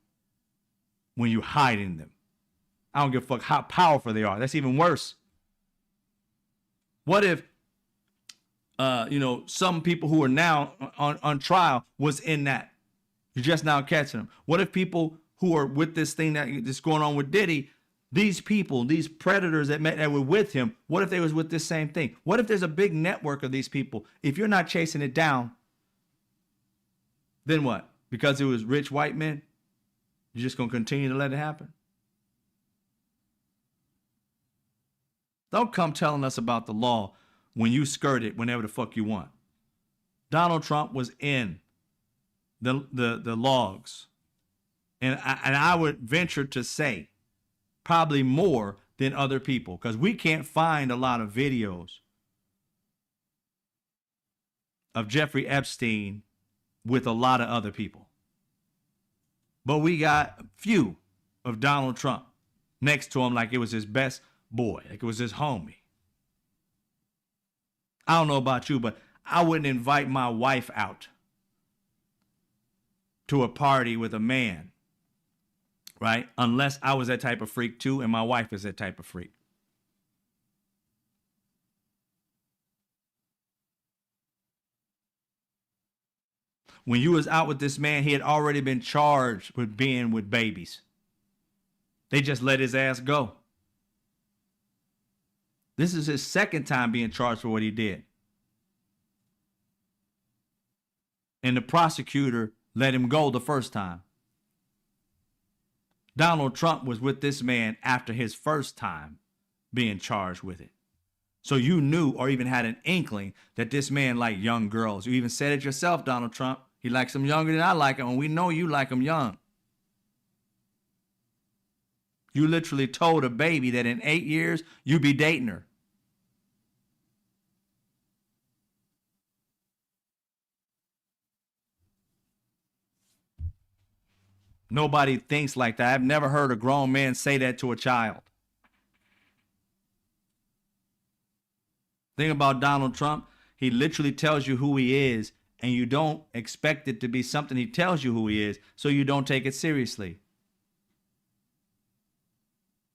when you hiding them. I don't give a fuck how powerful they are. That's even worse. What if, some people who are now on trial was in that? You're just now catching them. What if people who are with this thing that's going on with Diddy, these people, these predators that were with him, what if they was with this same thing? What if there's a big network of these people? If you're not chasing it down, then what? Because it was rich white men, you're just going to continue to let it happen? Don't come telling us about the law when you skirt it whenever the fuck you want. Donald Trump was in the logs. And I would venture to say probably more than other people because we can't find a lot of videos of Jeffrey Epstein with a lot of other people. But we got a few of Donald Trump next to him like it was his best boy, like it was his homie. I don't know about you, but I wouldn't invite my wife out to a party with a man, right? Unless I was that type of freak too, and my wife is that type of freak. When you was out with this man, he had already been charged with being with babies. They just let his ass go. This is his second time being charged for what he did. And the prosecutor let him go the first time. Donald Trump was with this man after his first time being charged with it. So you knew or even had an inkling that this man liked young girls. You even said it yourself, Donald Trump. He likes them younger than I like them, and we know you like them young. You literally told a baby that in 8 years, you'd be dating her. Nobody thinks like that. I've never heard a grown man say that to a child. Thing about Donald Trump, he literally tells you who he is, and you don't expect it to be something he tells you who he is, so you don't take it seriously.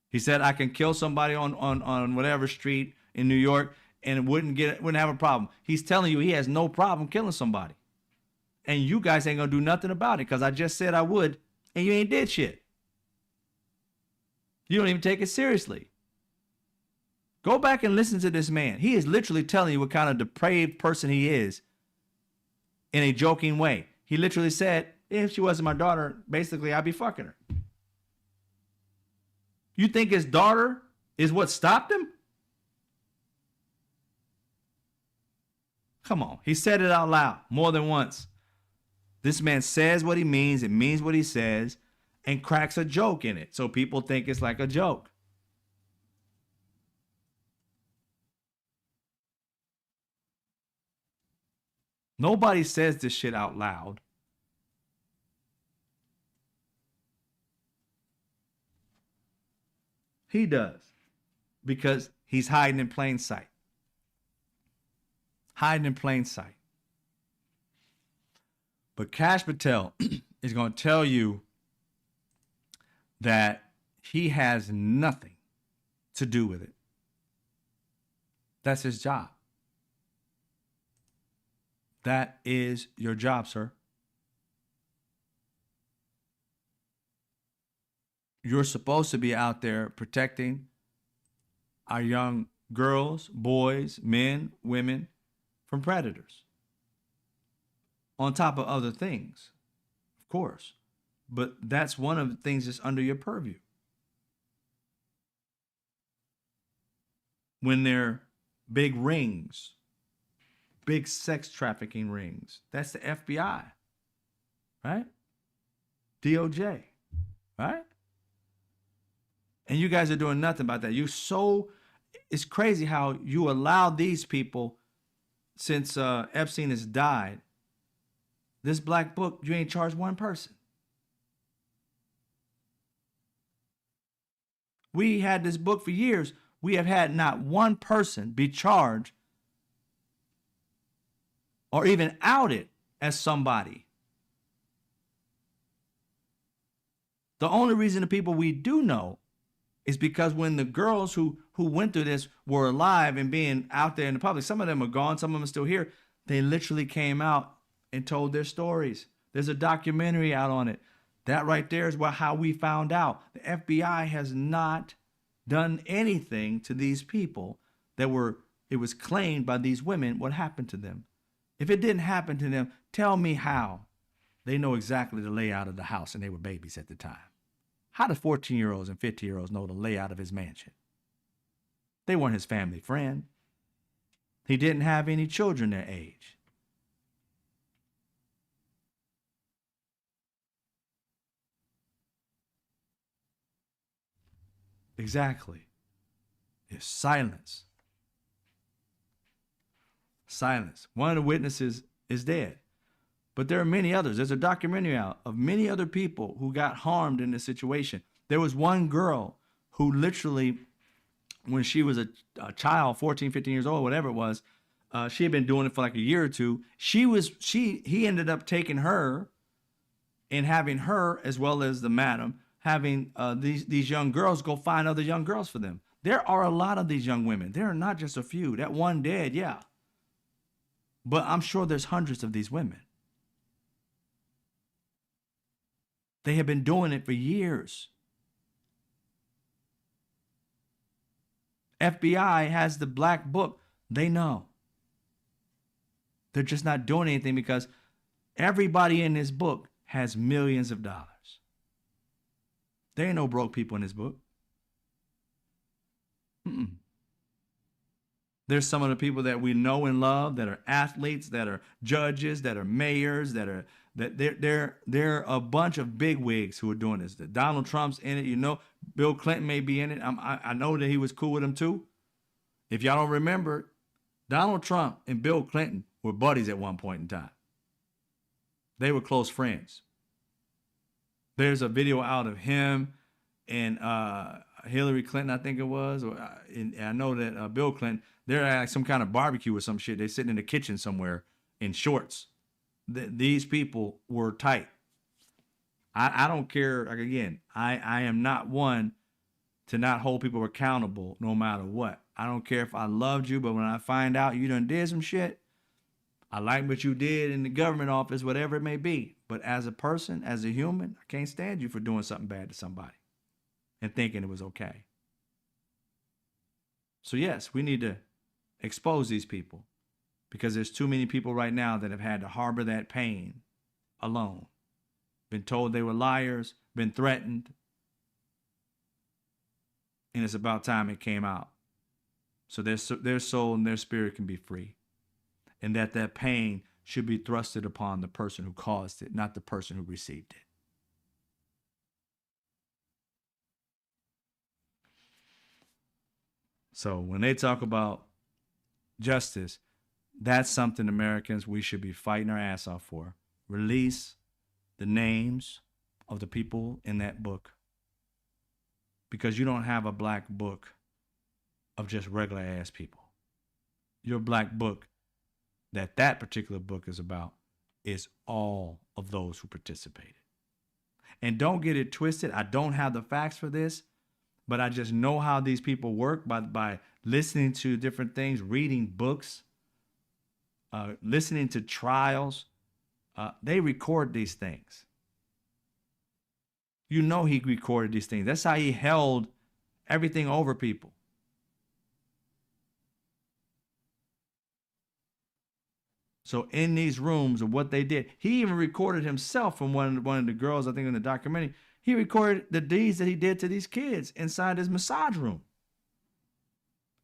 He said, I can kill somebody on whatever street in New York and it wouldn't have a problem. He's telling you he has no problem killing somebody. And you guys ain't gonna do nothing about it because I just said I would, and you ain't did shit. You don't even take it seriously. Go back and listen to this man. He is literally telling you what kind of depraved person he is in a joking way. He literally said, if she wasn't my daughter, basically I'd be fucking her. You think his daughter is what stopped him? Come on. He said it out loud more than once. This man says what he means, it means what he says, and cracks a joke in it. So people think it's like a joke. Nobody says this shit out loud. He does. Because he's hiding in plain sight. Hiding in plain sight. But Kash Patel is going to tell you that he has nothing to do with it. That's his job. That is your job, sir. You're supposed to be out there protecting our young girls, boys, men, women from predators. On top of other things, of course. But that's one of the things that's under your purview. When they're big rings, big sex trafficking rings, that's the FBI, right? DOJ, right? And you guys are doing nothing about that. It's crazy how you allow these people, since Epstein has died, this black book, you ain't charged one person. We had this book for years. We have had not one person be charged or even outed as somebody. The only reason the people we do know is because when the girls who went through this were alive and being out there in the public, some of them are gone, some of them are still here, they literally came out and told their stories. There's a documentary out on it. That right there is how we found out. The FBI has not done anything to these people it was claimed by these women what happened to them. If it didn't happen to them, tell me how they know exactly the layout of the house and they were babies at the time. How do 14-year-olds and 50-year-olds know the layout of his mansion? They weren't his family friend. He didn't have any children their age. Exactly. It's silence. Silence. One of the witnesses is dead. But there are many others. There's a documentary out of many other people who got harmed in this situation. There was one girl who literally, when she was a child, 14, 15 years old, whatever it was, she had been doing it for like a year or two. He ended up taking her and having her, as well as the madam, having these young girls go find other young girls for them. There are a lot of these young women. There are not just a few. That one dead, yeah. But I'm sure there's hundreds of these women. They have been doing it for years. FBI has the black book. They know. They're just not doing anything because everybody in this book has millions of dollars. There ain't no broke people in this book. There's some of the people that we know and love that are athletes, that are judges, that are mayors, that they're a bunch of bigwigs who are doing this. Donald Trump's in it, you know. Bill Clinton may be in it. I know that he was cool with him too. If y'all don't remember, Donald Trump and Bill Clinton were buddies at one point in time. They were close friends. There's a video out of him and Hillary Clinton, I think it was. And I know that Bill Clinton, they're at some kind of barbecue or some shit. They're sitting in the kitchen somewhere in shorts. These people were tight. I don't care. Like, again, I am not one to not hold people accountable no matter what. I don't care if I loved you, but when I find out you done did some shit, I like what you did in the government office, whatever it may be. But as a person, as a human, I can't stand you for doing something bad to somebody and thinking it was okay. So yes, we need to expose these people because there's too many people right now that have had to harbor that pain alone. Been told they were liars, been threatened. And it's about time it came out. So their soul and their spirit can be free. And that pain should be thrusted upon the person who caused it, not the person who received it. So when they talk about justice, that's something Americans, we should be fighting our ass off for. Release the names of the people in that book. Because you don't have a black book of just regular ass people. Your black book that particular book is about is all of those who participated. And don't get it twisted. I don't have the facts for this, but I just know how these people work by listening to different things, reading books, listening to trials. They record these things. You know he recorded these things. That's how he held everything over people. So in these rooms of what they did, he even recorded himself from one of the girls, I think in the documentary. He recorded the deeds that he did to these kids inside his massage room.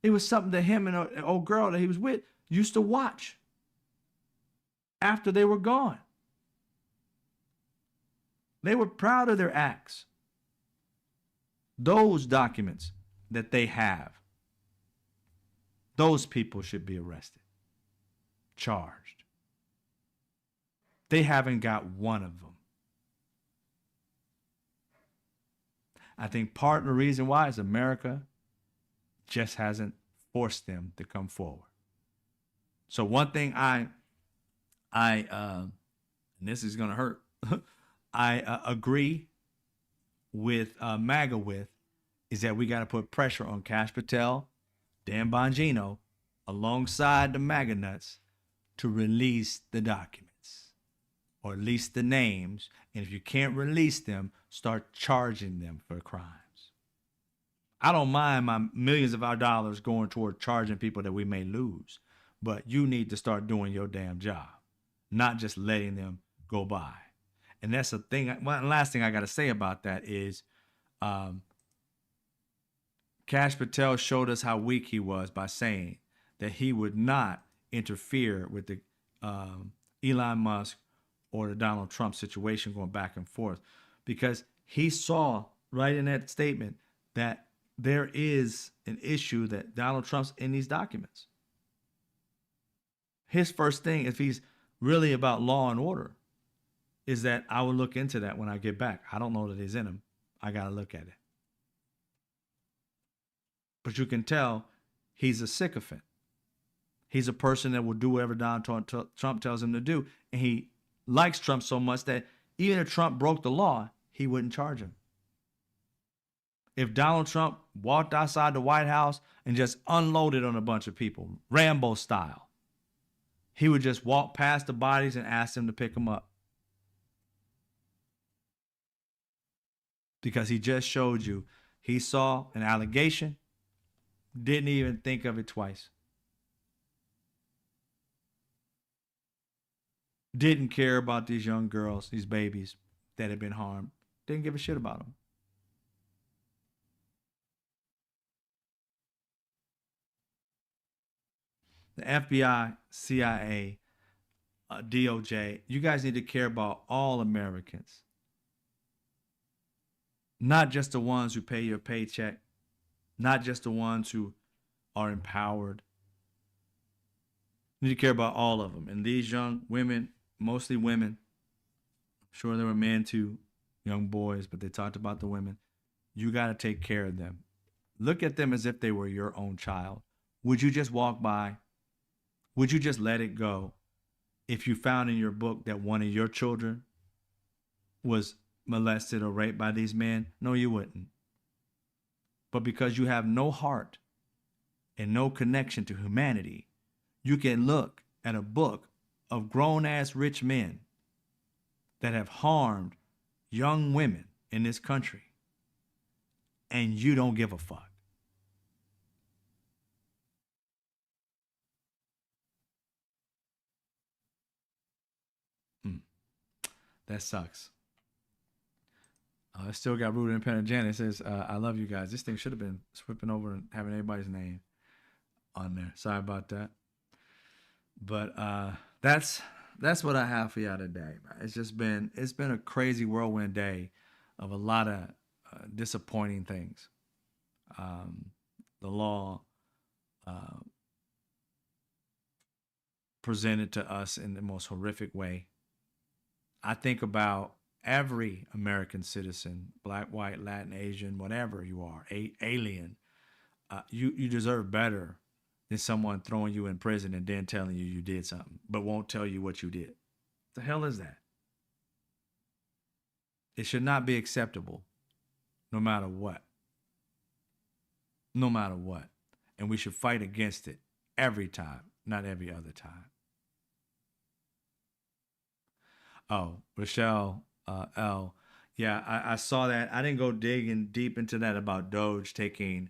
It was something that him and an old girl that he was with used to watch after they were gone. They were proud of their acts. Those documents that they have, those people should be arrested, charged. They haven't got one of them. I think part of the reason why is America just hasn't forced them to come forward. So one thing and this is going to hurt, I agree with MAGA with, is that we got to put pressure on Kash Patel, Dan Bongino, alongside the MAGA nuts to release the documents, or at least the names. And if you can't release them, start charging them for crimes. I don't mind my millions of our dollars going toward charging people that we may lose, but you need to start doing your damn job, not just letting them go by. And that's the thing. One last thing I got to say about that is Kash Patel showed us how weak he was by saying that he would not interfere with the Elon Musk or the Donald Trump situation going back and forth, because he saw right in that statement that there is an issue that Donald Trump's in these documents. His first thing, if he's really about law and order, is that I will look into that when I get back. I don't know that he's in him. I got to look at it. But you can tell he's a sycophant. He's a person that will do whatever Donald Trump tells him to do. And he likes Trump so much that even if Trump broke the law, he wouldn't charge him. If Donald Trump walked outside the White House and just unloaded on a bunch of people, Rambo style, he would just walk past the bodies and ask them to pick them up. Because he just showed you, he saw an allegation, didn't even think of it twice. Didn't care about these young girls, these babies that had been harmed. Didn't give a shit about them. The FBI, CIA, DOJ, you guys need to care about all Americans, not just the ones who pay your paycheck, not just the ones who are empowered. You need to care about all of them. And these young women, mostly women, I'm sure there were men too, young boys, but they talked about the women. You got to take care of them. Look at them as if they were your own child. Would you just walk by? Would you just let it go if you found in your book that one of your children was molested or raped by these men? No, you wouldn't. But because you have no heart and no connection to humanity, you can look at a book of grown-ass rich men that have harmed young women in this country, and you don't give a fuck. That sucks. I still got Rude Independent Janet. It says, I love you guys. This thing should have been flipping over and having everybody's name on there. Sorry about that. But that's what I have for y'all today. It's been a crazy whirlwind day of a lot of disappointing things. The law presented to us in the most horrific way. I think about every American citizen, black, white, Latin, Asian, whatever you are, alien. You deserve better than someone throwing you in prison and then telling you you did something, but won't tell you what you did. What the hell is that? It should not be acceptable, no matter what. No matter what. And we should fight against it every time, not every other time. Oh, Rochelle L. Yeah, I saw that. I didn't go digging deep into that about Doge taking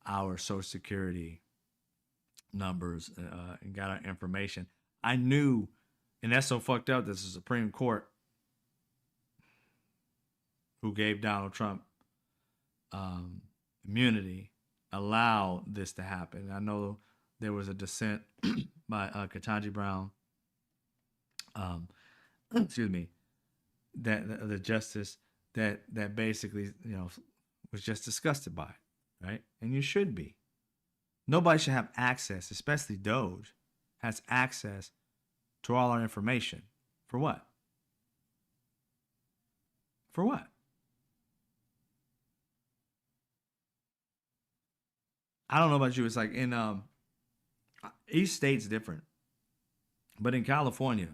our Social Security numbers and got our information. I knew, and that's so fucked up, that the Supreme Court, who gave Donald Trump immunity, allowed this to happen. I know there was a dissent by Ketanji Brown, excuse me, that the justice that basically, was just disgusted by it, right? And you should be. Nobody should have access, especially Doge, has access to all our information. For what? For what? I don't know about you. It's like in each state's different, but in California,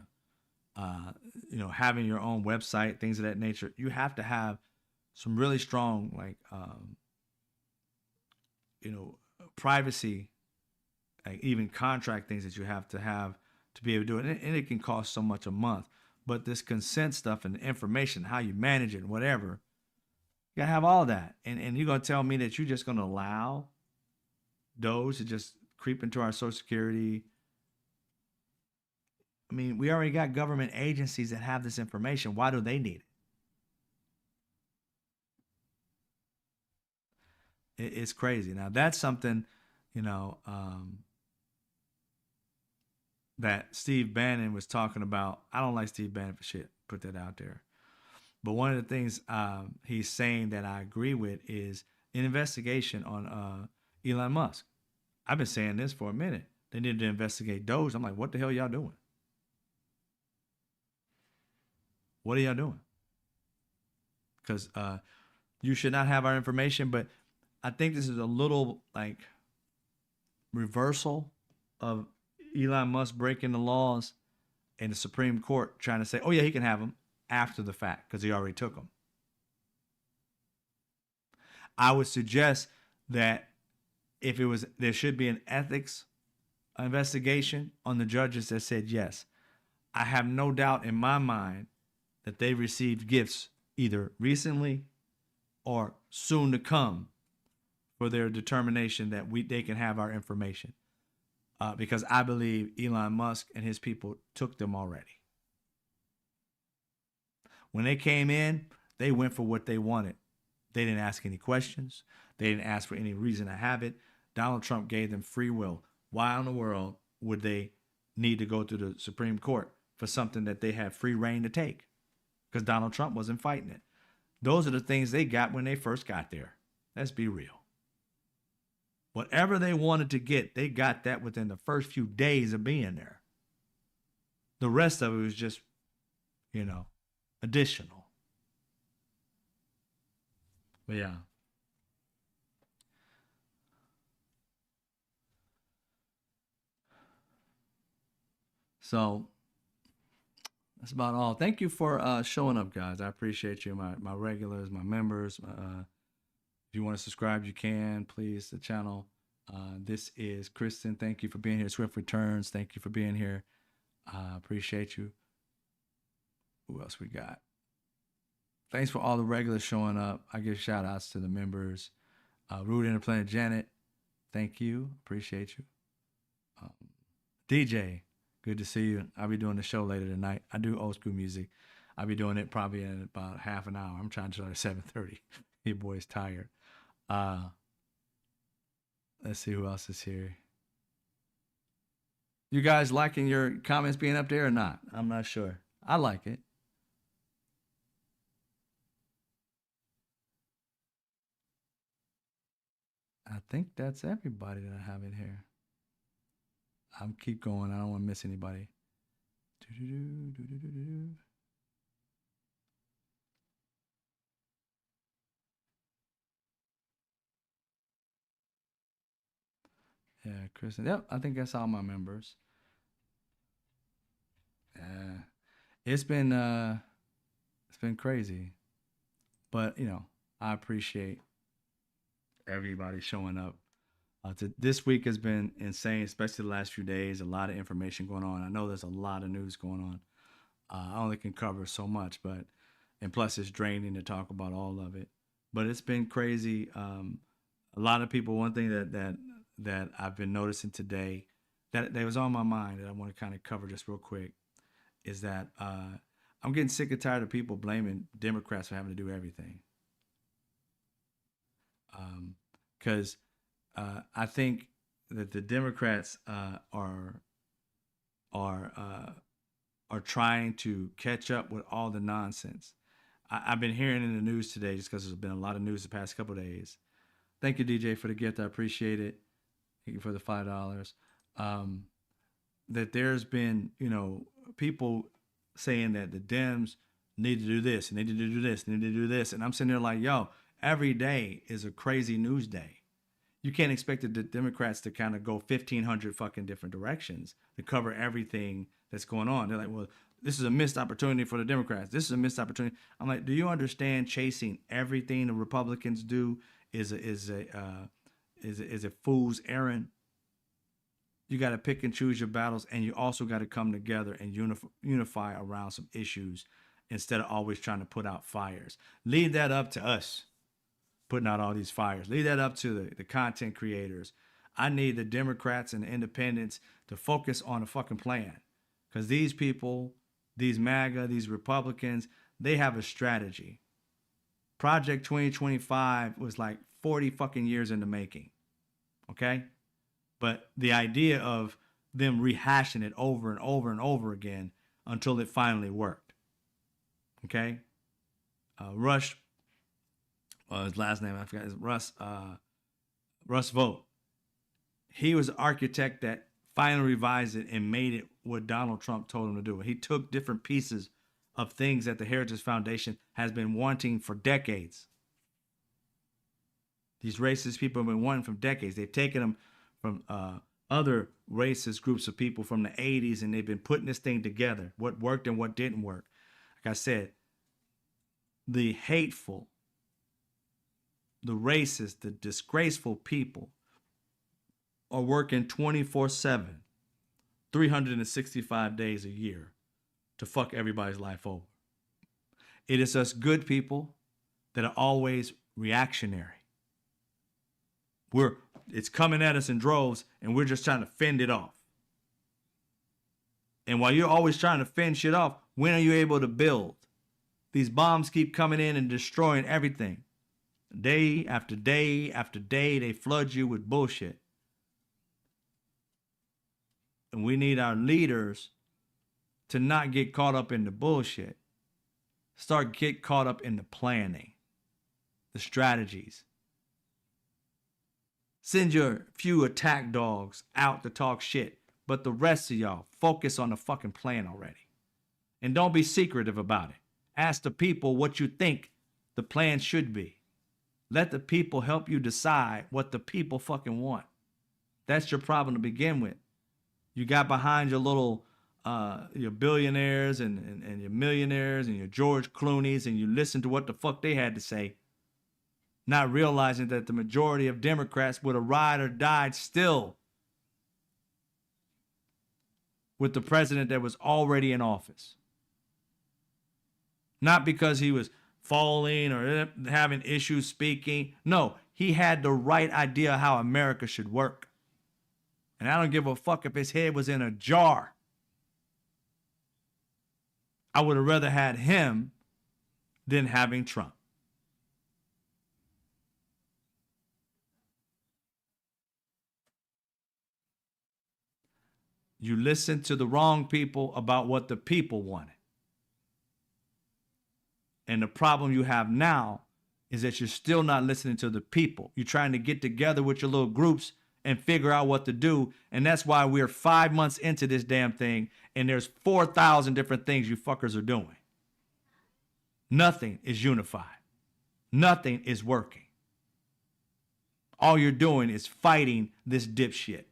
having your own website, things of that nature, you have to have some really strong, like, privacy, like even contract things that you have to be able to do it. And it can cost so much a month. But this consent stuff and the information, how you manage it and whatever, you gotta have all that. And you're gonna tell me that you're just gonna allow those to just creep into our Social Security. I mean, we already got government agencies that have this information. Why do they need it? It's crazy. Now, that's something, that Steve Bannon was talking about. I don't like Steve Bannon for shit. Put that out there. But one of the things he's saying that I agree with is an investigation on Elon Musk. I've been saying this for a minute. They need to investigate Doge. I'm like, what the hell y'all doing? What are y'all doing? Because you should not have our information, but I think this is a little like reversal of Elon Musk breaking the laws and the Supreme Court trying to say, oh yeah, he can have them after the fact because he already took them. I would suggest that if it was, there should be an ethics investigation on the judges that said yes. I have no doubt in my mind that they received gifts either recently or soon to come for their determination that they can have our information. Because I believe Elon Musk and his people took them already. When they came in, they went for what they wanted. They didn't ask any questions. They didn't ask for any reason to have it. Donald Trump gave them free will. Why in the world would they need to go to the Supreme Court for something that they had free reign to take? Because Donald Trump wasn't fighting it. Those are the things they got when they first got there. Let's be real. Whatever they wanted to get, they got that within the first few days of being there. The rest of it was just, additional. But yeah. So that's about all. Thank you for showing up, guys. I appreciate you, my regulars, my members. If you want to subscribe, you can. Please, the channel. This is Kristen. Thank you for being here. Swift Returns. Thank you for being here. I appreciate you. Who else we got? Thanks for all the regulars showing up. I give shout outs to the members. Rude Interplanet Janet. Thank you. Appreciate you. DJ. Good to see you. I'll be doing the show later tonight. I do old school music. I'll be doing it probably in about half an hour. I'm trying to start at 7:30. Your boy's tired. Let's see who else is here. You guys liking your comments being up there or not? I'm not sure. I like it. I think that's everybody that I have in here. I'm keep going. I don't want to miss anybody. Yeah, Kristen. Yep, I think that's all my members. It's been crazy, but I appreciate everybody showing up. This week has been insane, especially the last few days. A lot of information going on. I know there's a lot of news going on. I only can cover so much, and plus it's draining to talk about all of it. But it's been crazy. A lot of people. One thing that I've been noticing today, that was on my mind that I want to kind of cover just real quick, is that I'm getting sick and tired of people blaming Democrats for having to do everything. Because I think that the Democrats are trying to catch up with all the nonsense. I've been hearing in the news today, just because there's been a lot of news the past couple of days. Thank you, DJ, for the gift. I appreciate it. Thank you for the $5. That there's been, people saying that the Dems need to do this, and they need to do this, and they need to do this. And I'm sitting there like, yo, every day is a crazy news day. You can't expect the Democrats to kind of go 1,500 fucking different directions to cover everything that's going on. They're like, well, this is a missed opportunity for the Democrats. This is a missed opportunity. I'm like, do you understand chasing everything the Republicans do is a fool's errand? You got to pick and choose your battles, and you also got to come together and unify around some issues instead of always trying to put out fires. Leave that up to us, putting out all these fires. Leave that up to the content creators. I need the Democrats and the independents to focus on a fucking plan, because these people, these MAGA, these Republicans, they have a strategy. Project 2025 was like 40 fucking years in the making. Okay? But the idea of them rehashing it over and over and over again until it finally worked. Okay? Rush, his last name, I forgot, is Russ Vogt. He was the architect that finally revised it and made it what Donald Trump told him to do. He took different pieces of things that the Heritage Foundation has been wanting for decades. These racist people have been wanting for decades. They've taken them from other racist groups of people from the 80s, and they've been putting this thing together, what worked and what didn't work. Like I said, the hateful, the racist, the disgraceful people are working 24/7, 365 days a year to fuck everybody's life over. It is us good people that are always reactionary. It's coming at us in droves, and we're just trying to fend it off. And while you're always trying to fend shit off, when are you able to build? These bombs keep coming in and destroying everything. Day after day after day, they flood you with bullshit. And we need our leaders to not get caught up in the bullshit. Get caught up in the planning, the strategies. Send your few attack dogs out to talk shit, but the rest of y'all focus on the fucking plan already. And don't be secretive about it. Ask the people what you think the plan should be. Let the people help you decide what the people fucking want. That's your problem to begin with. You got behind your little your billionaires and your millionaires and your George Clooney's, and you listen to what the fuck they had to say, not realizing that the majority of Democrats would have ride or died still with the president that was already in office. Not because he was falling or having issues speaking. No, he had the right idea how America should work. And I don't give a fuck if his head was in a jar. I would have rather had him than having Trump. You listen to the wrong people about what the people wanted. And the problem you have now is that you're still not listening to the people. You're trying to get together with your little groups and figure out what to do. And that's why we're 5 months into this damn thing, and there's 4,000 different things you fuckers are doing. Nothing is unified. Nothing is working. All you're doing is fighting this dipshit.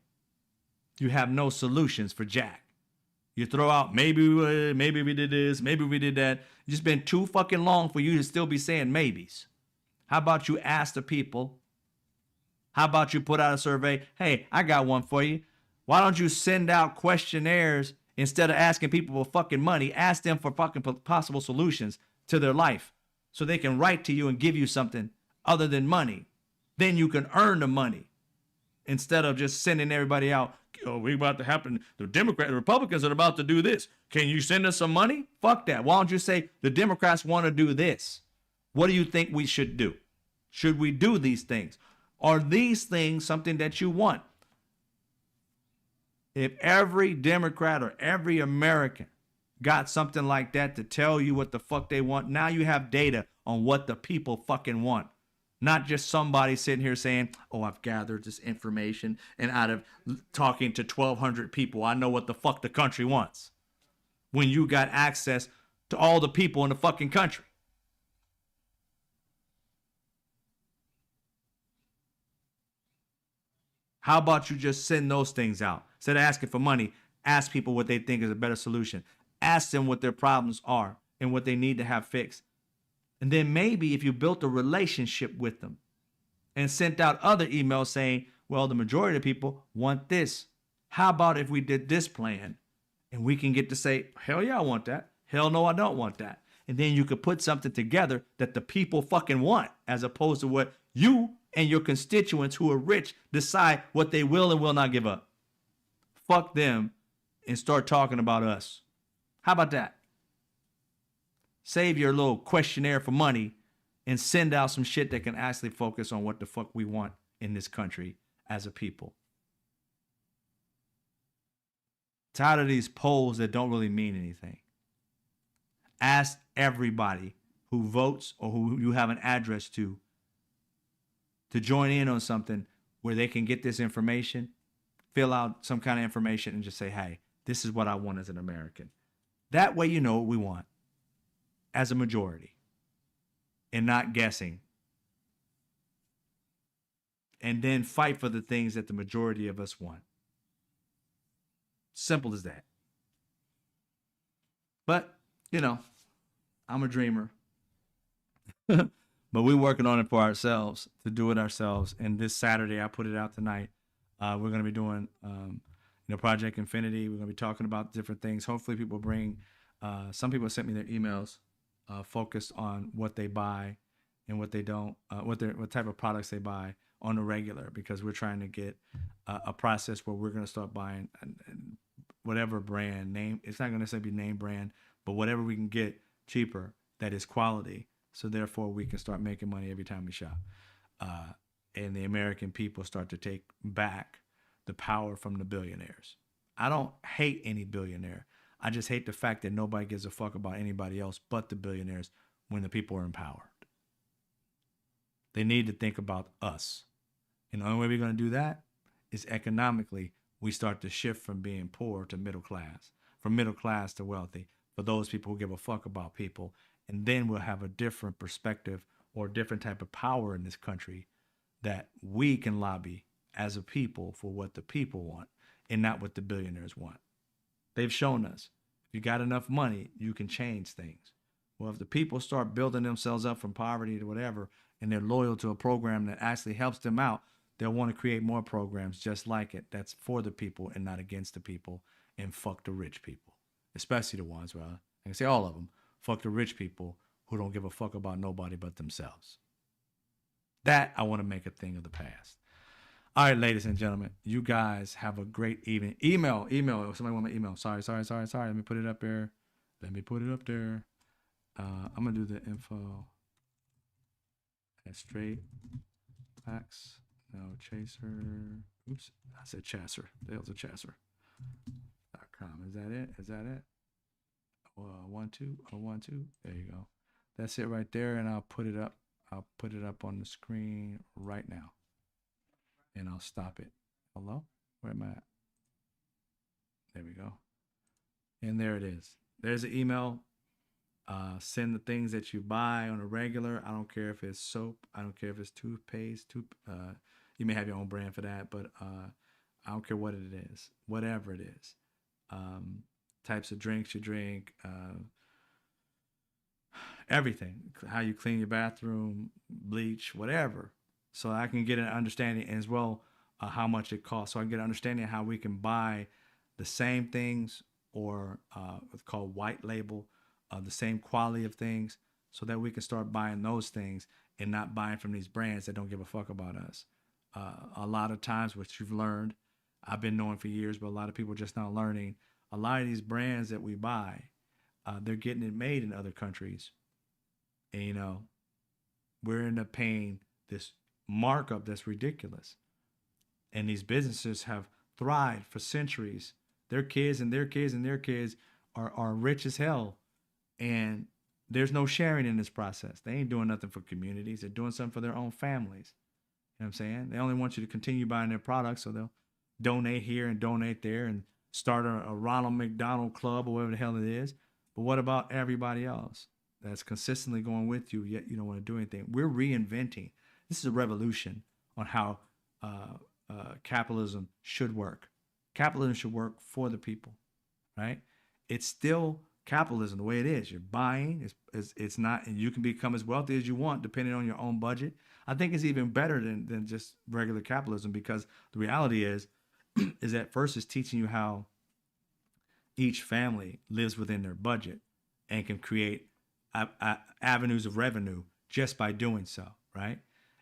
You have no solutions for Jack. You throw out, maybe we did this, maybe we did that. It's just been too fucking long for you to still be saying maybes. How about you ask the people? How about you put out a survey? Hey, I got one for you. Why don't you send out questionnaires instead of asking people for fucking money? Ask them for fucking possible solutions to their life so they can write to you and give you something other than money. Then you can earn the money instead of just sending everybody out. Oh, we about to happen. The Republicans are about to do this. Can you send us some money? Fuck that. Why don't you say the Democrats want to do this? What do you think we should do? Should we do these things? Are these things something that you want? If every Democrat or every American got something like that to tell you what the fuck they want, now you have data on what the people fucking want. Not just somebody sitting here saying, oh, I've gathered this information, and out of talking to 1,200 people, I know what the fuck the country wants. When you got access to all the people in the fucking country. How about you just send those things out? Instead of asking for money, ask people what they think is a better solution. Ask them what their problems are and what they need to have fixed. And then maybe if you built a relationship with them and sent out other emails saying, well, the majority of people want this. How about if we did this plan and we can get to say, hell yeah, I want that. Hell no, I don't want that. And then you could put something together that the people fucking want, as opposed to what you and your constituents who are rich decide what they will and will not give up. Fuck them and start talking about us. How about that? Save your little questionnaire for money and send out some shit that can actually focus on what the fuck we want in this country as a people. Tired of these polls that don't really mean anything. Ask everybody who votes or who you have an address to join in on something where they can get this information, fill out some kind of information, and just say, hey, this is what I want as an American. That way you know what we want as a majority and not guessing. And then fight for the things that the majority of us want. Simple as that. But, you know, I'm a dreamer. But we're working on it for ourselves, to do it ourselves. And this Saturday, I put it out tonight. We're going to be doing, Project Infinity. We're going to be talking about different things. Hopefully people bring, some people sent me their emails focused on what they buy and what they don't, what type of products they buy on the regular, because we're trying to get a process where we're going to start buying whatever brand name. It's not going to necessarily be name brand, but whatever we can get cheaper that is quality. So therefore we can start making money every time we shop. And the American people start to take back the power from the billionaires. I don't hate any billionaire. I just hate the fact that nobody gives a fuck about anybody else but the billionaires when the people are in power. They need to think about us. And the only way we're going to do that is economically, we start to shift from being poor to middle class, from middle class to wealthy, for those people who give a fuck about people. And then we'll have a different perspective or a different type of power in this country that we can lobby as a people for what the people want and not what the billionaires want. They've shown us if you got enough money, you can change things. Well, if the people start building themselves up from poverty to whatever, and they're loyal to a program that actually helps them out, they'll want to create more programs just like it that's for the people and not against the people, and fuck the rich people, especially the ones where I can say all of them, fuck the rich people who don't give a fuck about nobody but themselves. That I want to make a thing of the past. All right, ladies and gentlemen, you guys have a great evening. Email. Somebody want my email. Sorry. Let me put it up there. I'm going to do the info at straight facts. No chaser. Oops. I said chasser. There's a chasser.com. Is that it? 12. There you go. That's it right there. And I'll put it up on the screen right now. And I'll stop it. Hello? Where am I at? There we go. And there it is. There's the email. Send the things that you buy on a regular. I don't care if it's soap. I don't care if it's toothpaste. You may have your own brand for that, but I don't care what it is. Whatever it is. Types of drinks you drink. Everything. How you clean your bathroom, bleach, whatever. So I can get an understanding as well how much it costs. So I can get an understanding of how we can buy the same things or what's called white label, the same quality of things, so that we can start buying those things and not buying from these brands that don't give a fuck about us. A lot of times, which you've learned, I've been knowing for years, but a lot of people just not learning. A lot of these brands that we buy, they're getting it made in other countries. And, you know, we're end up paying this markup that's ridiculous. And these businesses have thrived for centuries. Their kids and their kids and their kids are rich as hell. And there's no sharing in this process. They ain't doing nothing for communities. They're doing something for their own families. You know what I'm saying? They only want you to continue buying their products, so they'll donate here and donate there and start a Ronald McDonald Club or whatever the hell it is. But what about everybody else that's consistently going with you, yet you don't want to do anything? We're reinventing. This is a revolution on how capitalism should work. Capitalism should work for the people, right? It's still capitalism the way it is. You're buying. It's not, and you can become as wealthy as you want depending on your own budget. I think it's even better than just regular capitalism, because the reality is that first it's teaching you how each family lives within their budget and can create avenues of revenue just by doing so, right?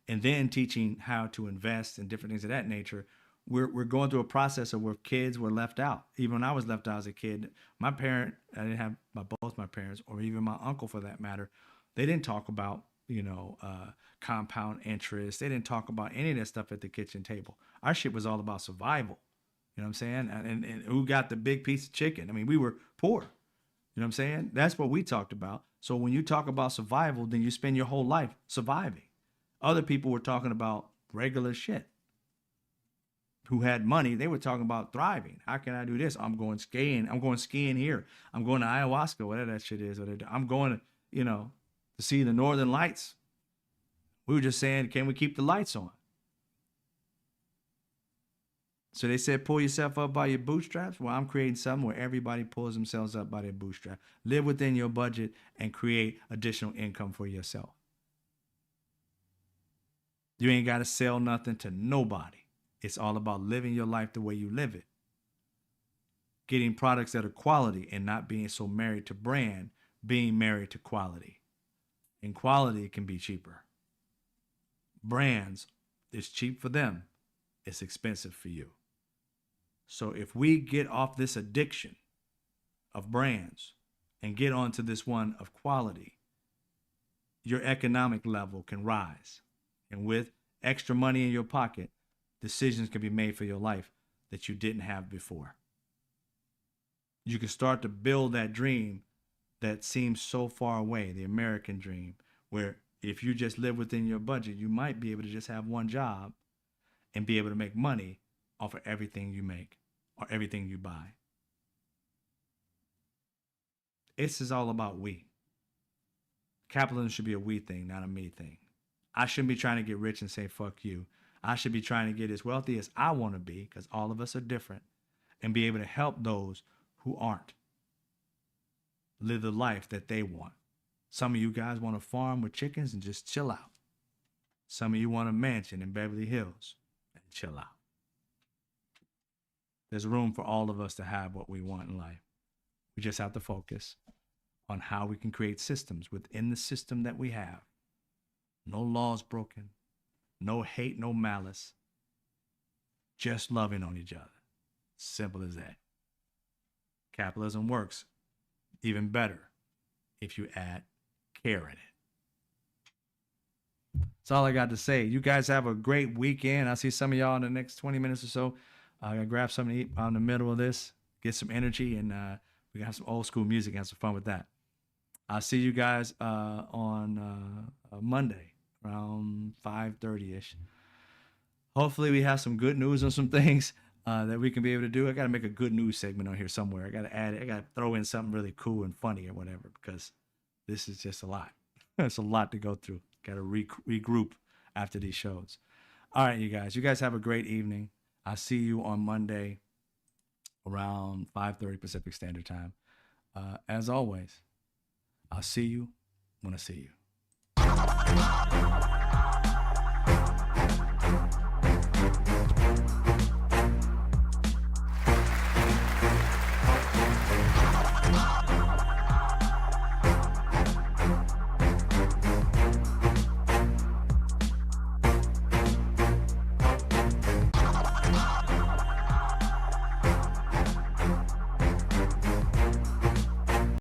And then teaching how to invest and different things of that nature. We're going through a process of where kids were left out. Even when I was left out as a kid, I didn't have both my parents, or even my uncle for that matter, they didn't talk about, compound interest. They didn't talk about any of that stuff at the kitchen table. Our shit was all about survival. You know what I'm saying? And who got the big piece of chicken? I mean, we were poor. You know what I'm saying? That's what we talked about. So when you talk about survival, then you spend your whole life surviving. Other people were talking about regular shit. Who had money, they were talking about thriving. How can I do this? I'm going skiing. I'm going skiing here. I'm going to ayahuasca, whatever that shit is. I'm going to, to see the northern lights. We were just saying, can we keep the lights on? So they said, pull yourself up by your bootstraps. Well, I'm creating something where everybody pulls themselves up by their bootstrap. Live within your budget and create additional income for yourself. You ain't got to sell nothing to nobody. It's all about living your life the way you live it. Getting products that are quality and not being so married to brand, being married to quality. And quality can be cheaper. Brands, it's cheap for them. It's expensive for you. So if we get off this addiction of brands and get onto this one of quality, your economic level can rise. And with extra money in your pocket, decisions can be made for your life that you didn't have before. you can start to build that dream that seems so far away, the American dream, where if you just live within your budget, you might be able to just have one job and be able to make money off of everything you make or everything you buy. This is all about we. Capitalism should be a we thing, not a me thing. I shouldn't be trying to get rich and say, fuck you. I should be trying to get as wealthy as I want to be, because all of us are different, and be able to help those who aren't live the life that they want. Some of you guys want to farm with chickens and just chill out. Some of you want a mansion in Beverly Hills and chill out. There's room for all of us to have what we want in life. We just have to focus on how we can create systems within the system that we have. No laws broken, no hate, no malice, just loving on each other. Simple as that. Capitalism works even better if you add care in it. That's all I got to say. You guys have a great weekend. I'll see some of y'all in the next 20 minutes or so. I'm going to grab something to eat in the middle of this, get some energy, and we're going to have some old school music and have some fun with that. I'll see you guys on Monday around 5:30-ish. Hopefully we have some good news on some things that we can be able to do. I got to make a good news segment on here somewhere. I got to add it. I got to throw in something really cool and funny or whatever, because this is just a lot. It's a lot to go through. Got to regroup after these shows. All right, you guys have a great evening. I'll see you on Monday around 5:30 Pacific Standard Time. As always, I'll see you when I see you.